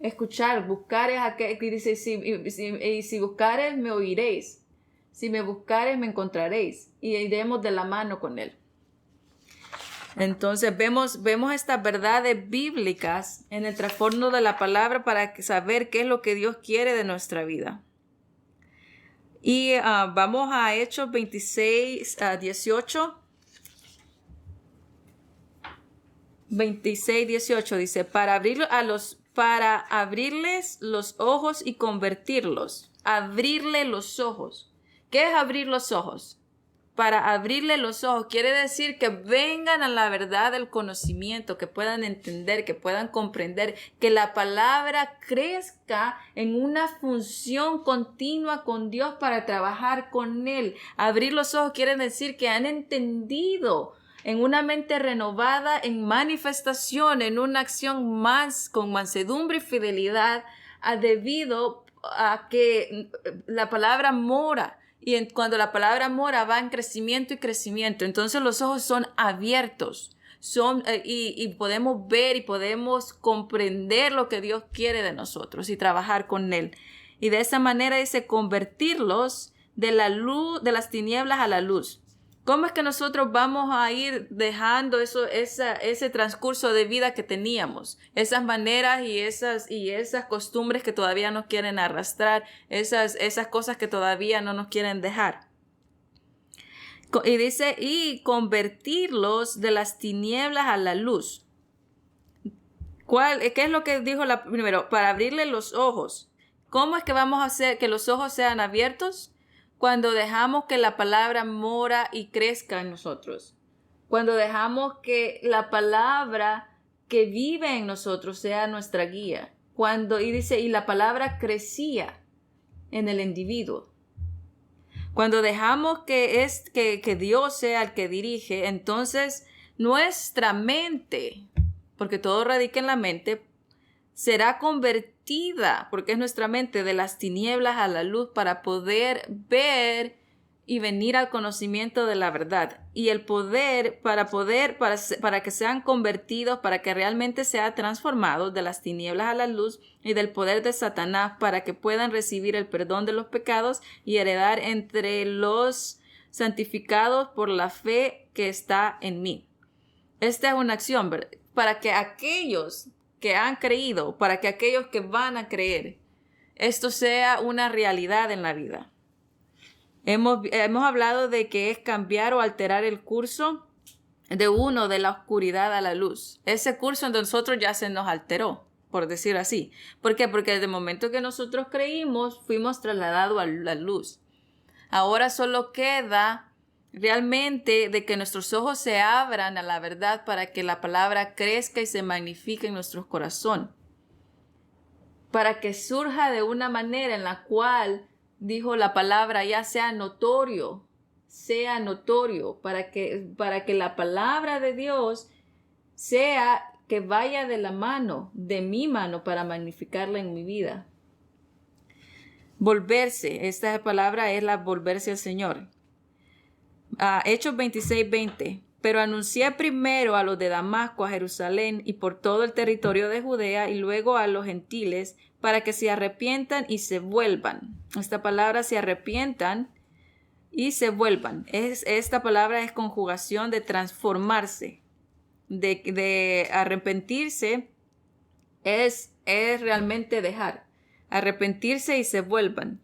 Escuchar, buscar es aquel que dice, si buscares me oiréis. Si me buscares me encontraréis. Y iremos de la mano con Él. Entonces vemos estas verdades bíblicas en el trasfondo de la palabra para saber qué es lo que Dios quiere de nuestra vida. Y vamos a Hechos 26:18. 26:18 dice, para abrirles los ojos y convertirlos. Abrirle los ojos. ¿Qué es abrir los ojos? Para abrirle los ojos quiere decir que vengan a la verdad del conocimiento, que puedan entender, que puedan comprender, que la palabra crezca en una función continua con Dios para trabajar con Él. Abrir los ojos quiere decir que han entendido en una mente renovada, en manifestación, en una acción más con mansedumbre y fidelidad, debido a que la palabra mora. Y cuando la palabra mora va en crecimiento y crecimiento. Entonces los ojos son abiertos. Y podemos ver y podemos comprender lo que Dios quiere de nosotros y trabajar con Él. Y de esa manera dice convertirlos de la luz, de las tinieblas a la luz. ¿Cómo es que nosotros vamos a ir dejando ese transcurso de vida que teníamos? Esas maneras y esas costumbres que todavía nos quieren arrastrar, esas cosas que todavía no nos quieren dejar. Y dice, y convertirlos de las tinieblas a la luz. ¿Qué es lo que dijo primero? Para abrirle los ojos. ¿Cómo es que vamos a hacer que los ojos sean abiertos? Cuando dejamos que la palabra mora y crezca en nosotros. Cuando dejamos que la palabra que vive en nosotros sea nuestra guía. Y la palabra crecía en el individuo. Cuando dejamos que Dios sea el que dirige, entonces nuestra mente, porque todo radica en la mente, será convertida, porque es nuestra mente, de las tinieblas a la luz para poder ver y venir al conocimiento de la verdad. Y el poder, para que sean convertidos, para que realmente sean transformados de las tinieblas a la luz y del poder de Satanás, para que puedan recibir el perdón de los pecados y heredar entre los santificados por la fe que está en mí. Esta es una acción, ¿verdad? Para que aquellos que han creído, para que aquellos que van a creer, esto sea una realidad en la vida. Hemos hablado de que es cambiar o alterar el curso de la oscuridad a la luz. Ese curso en nosotros ya se nos alteró, por decir así. ¿Por qué? Porque desde el momento que nosotros creímos, fuimos trasladados a la luz. Ahora solo queda realmente de que nuestros ojos se abran a la verdad para que la palabra crezca y se magnifique en nuestro corazón. Para que surja de una manera en la cual, dijo la palabra, ya sea notorio, para que la palabra de Dios sea que vaya de la mano, de mi mano, para magnificarla en mi vida. Volverse, esta palabra es la volverse al Señor. Hechos 26:20. Pero anuncié primero a los de Damasco, a Jerusalén y por todo el territorio de Judea y luego a los gentiles para que se arrepientan y se vuelvan. Esta palabra se arrepientan y se vuelvan. Esta palabra es conjugación de transformarse, de arrepentirse es realmente dejar. Arrepentirse y se vuelvan.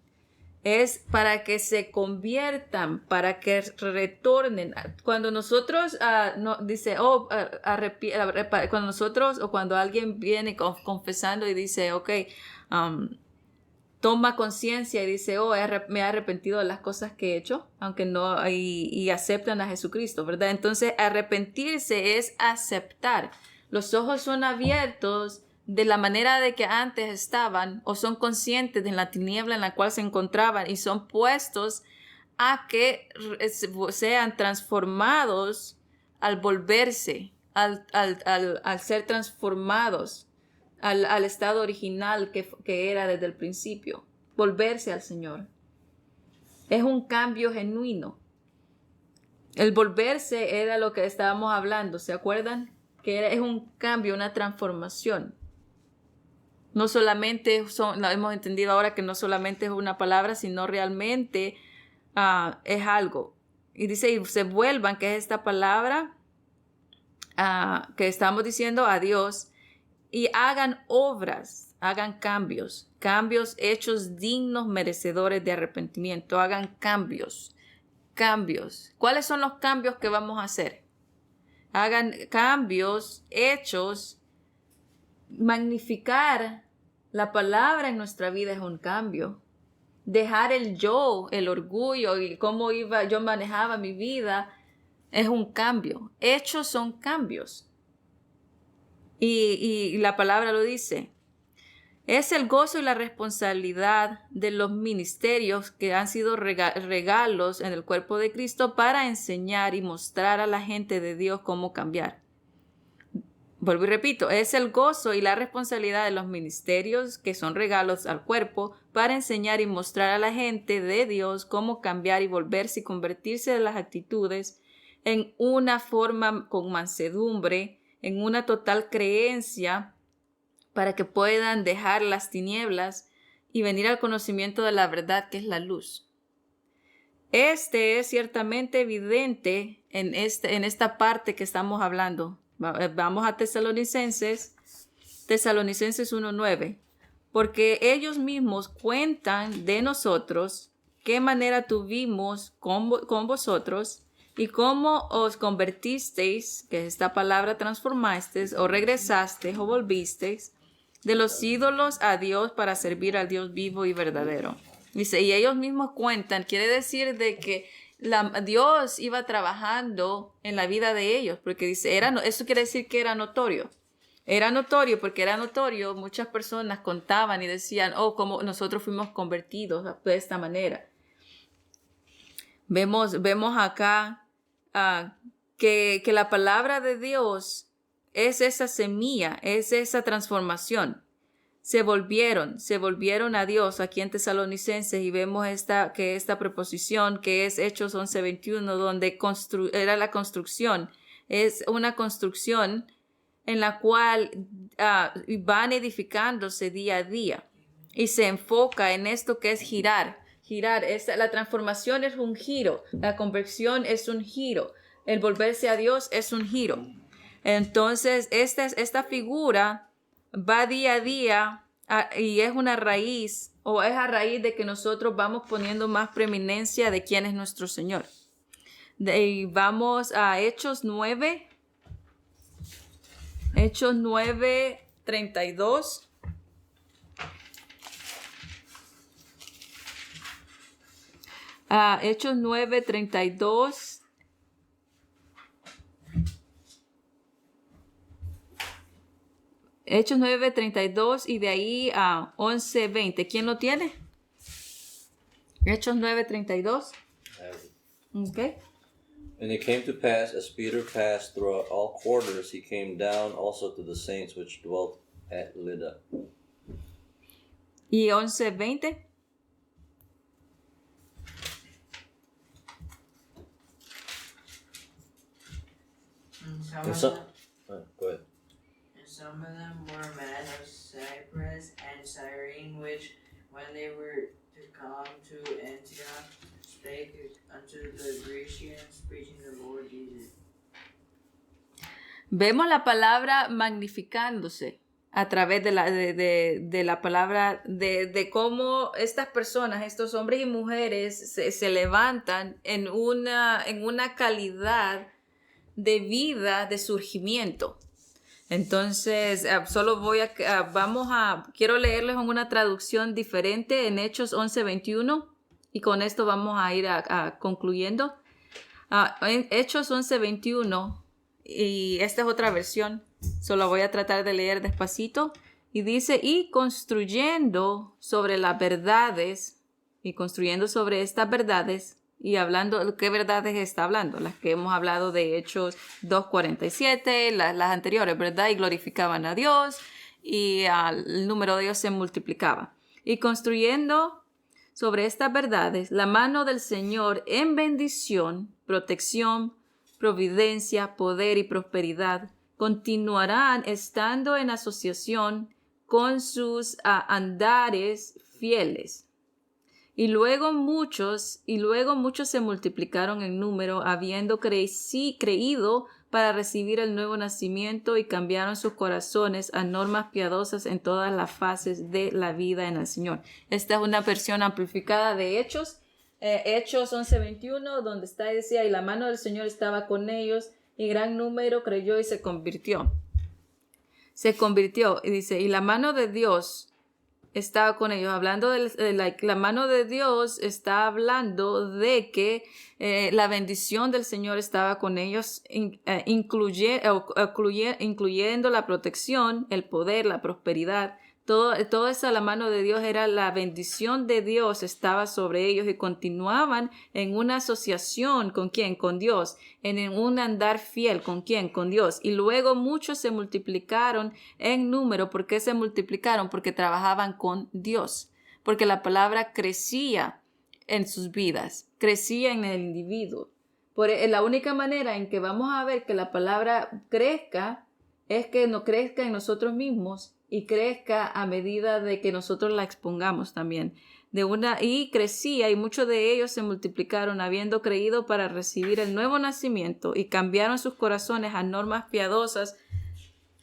Es para que se conviertan, para que retornen. Cuando nosotros, cuando nosotros o cuando alguien viene confesando y dice, toma conciencia y dice, me he arrepentido de las cosas que he hecho, aunque no, y aceptan a Jesucristo, ¿verdad? Entonces, arrepentirse es aceptar. Los ojos son abiertos de la manera de que antes estaban, o son conscientes de la tiniebla en la cual se encontraban y son puestos a que sean transformados al volverse, al ser transformados al estado original que era desde el principio. Volverse al Señor. Es un cambio genuino. El volverse era lo que estábamos hablando, ¿se acuerdan? Que es un cambio, una transformación. No solamente hemos entendido ahora que no solamente es una palabra, sino realmente es algo. Y dice, y se vuelvan, que es esta palabra que estamos diciendo a Dios, y hagan obras, hagan cambios hechos dignos, merecedores de arrepentimiento. Hagan cambios. ¿Cuáles son los cambios que vamos a hacer? Hagan cambios hechos. Magnificar la palabra en nuestra vida es un cambio. Dejar el yo, el orgullo y cómo yo manejaba mi vida es un cambio. Hechos son cambios. Y la palabra lo dice. Es el gozo y la responsabilidad de los ministerios que han sido regalos en el cuerpo de Cristo para enseñar y mostrar a la gente de Dios cómo cambiar. Vuelvo y repito, es el gozo y la responsabilidad de los ministerios que son regalos al cuerpo para enseñar y mostrar a la gente de Dios cómo cambiar y volverse y convertirse de las actitudes en una forma con mansedumbre, en una total creencia, para que puedan dejar las tinieblas y venir al conocimiento de la verdad que es la luz. Este es ciertamente evidente en esta parte que estamos hablando. Vamos a Tesalonicenses 1:9, porque ellos mismos cuentan de nosotros qué manera tuvimos con vosotros y cómo os convertisteis, que es esta palabra transformasteis, o regresasteis o volvisteis de los ídolos a Dios para servir al Dios vivo y verdadero. Dice, y ellos mismos cuentan, quiere decir de que Dios iba trabajando en la vida de ellos, porque dice, eso quiere decir que era notorio. Era notorio porque era notorio, muchas personas contaban y decían, cómo nosotros fuimos convertidos de esta manera. Vemos acá que la palabra de Dios es esa semilla, es esa transformación. Se volvieron a Dios aquí en Tesalonicenses y vemos esta preposición que es Hechos 11:21, donde era la construcción. Es una construcción en la cual van edificándose día a día y se enfoca en esto que es girar. La transformación es un giro, la conversión es un giro, el volverse a Dios es un giro. Entonces, esta figura va día a día y es una raíz, o es a raíz de que nosotros vamos poniendo más preeminencia de quién es nuestro Señor. Y vamos a Hechos 9. Hechos 9:32. Hechos 9:32. Hechos 9:32 y de ahí a 11:20. ¿Quién lo tiene? Hechos 9:32. Okay. And it came to pass, as Peter passed throughout all quarters, he came down also to the saints which dwelt at Lydda. Y 11:20. Go ahead. Some of them were men of Cyprus and Cyrene, which, when they were to come to Antioch, spake unto the Grecians, preaching the Lord Jesus. Vemos la palabra magnificándose a través de la palabra, de cómo estas personas, estos hombres y mujeres se levantan en una calidad de vida, de surgimiento. Entonces, quiero leerles una traducción diferente en Hechos 11:21 y con esto vamos a ir concluyendo. En Hechos 11:21, y esta es otra versión, solo voy a tratar de leer despacito, y dice, y construyendo sobre las verdades, y construyendo sobre estas verdades, y hablando, ¿qué verdades está hablando? Las que hemos hablado de Hechos 2:47, las anteriores, ¿verdad? Y glorificaban a Dios y el número de ellos se multiplicaba. Y construyendo sobre estas verdades, la mano del Señor en bendición, protección, providencia, poder y prosperidad continuarán estando en asociación con sus andares fieles. Y luego muchos se multiplicaron en número, habiendo creído para recibir el nuevo nacimiento y cambiaron sus corazones a normas piadosas en todas las fases de la vida en el Señor. Esta es una versión amplificada de Hechos 11:21, donde decía, y la mano del Señor estaba con ellos, y gran número creyó y se convirtió. Y dice, y la mano de Dios estaba con ellos. Hablando de la mano de Dios, está hablando de que la bendición del Señor estaba con ellos, incluyendo la protección, el poder, la prosperidad. Todo eso, la mano de Dios era la bendición de Dios, estaba sobre ellos y continuaban en una asociación ¿con quién? Con Dios, en un andar fiel ¿con quién? Con Dios. Y luego muchos se multiplicaron en número. ¿Por qué se multiplicaron? Porque trabajaban con Dios, porque la palabra crecía en sus vidas, crecía en el individuo. La única manera en que vamos a ver que la palabra crezca es que no crezca en nosotros mismos y crezca a medida de que nosotros la expongamos también. Y crecía, y muchos de ellos se multiplicaron habiendo creído para recibir el nuevo nacimiento y cambiaron sus corazones a normas piadosas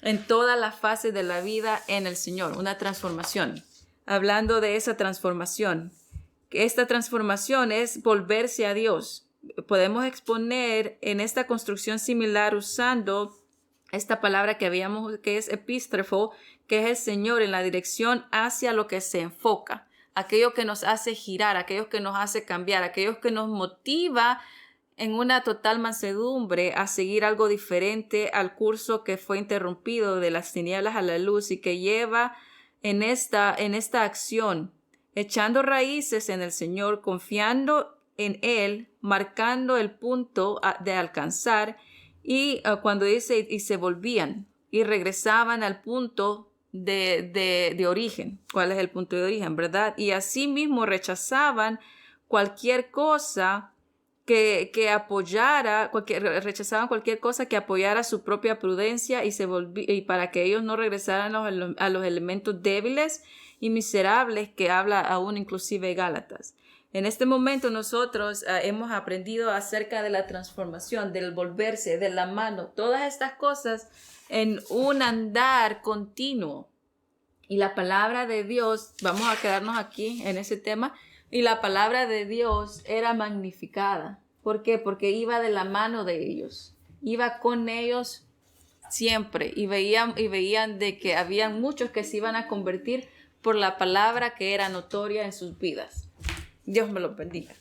en todas las fases de la vida en el Señor. Una transformación. Hablando de esa transformación, esta transformación es volverse a Dios. Podemos exponer en esta construcción similar usando esta palabra que es epístrefo, que es el Señor en la dirección hacia lo que se enfoca, aquello que nos hace girar, aquello que nos hace cambiar, aquello que nos motiva en una total mansedumbre a seguir algo diferente al curso que fue interrumpido de las tinieblas a la luz y que lleva en esta acción, echando raíces en el Señor, confiando en Él, marcando el punto de alcanzar. Y cuando dice, y se volvían y regresaban al punto de origen. ¿Cuál es el punto de origen, verdad? Y así mismo rechazaban cualquier cosa que apoyara, rechazaban cualquier cosa que apoyara su propia prudencia y para que ellos no regresaran a los elementos débiles y miserables que habla aún inclusive Gálatas. En este momento nosotros hemos aprendido acerca de la transformación, del volverse, de la mano, todas estas cosas en un andar continuo. Y la palabra de Dios, vamos a quedarnos aquí en ese tema, y la palabra de Dios era magnificada. ¿Por qué? Porque iba de la mano de ellos, iba con ellos siempre y veían de que habían muchos que se iban a convertir por la palabra que era notoria en sus vidas. Dios me lo bendiga.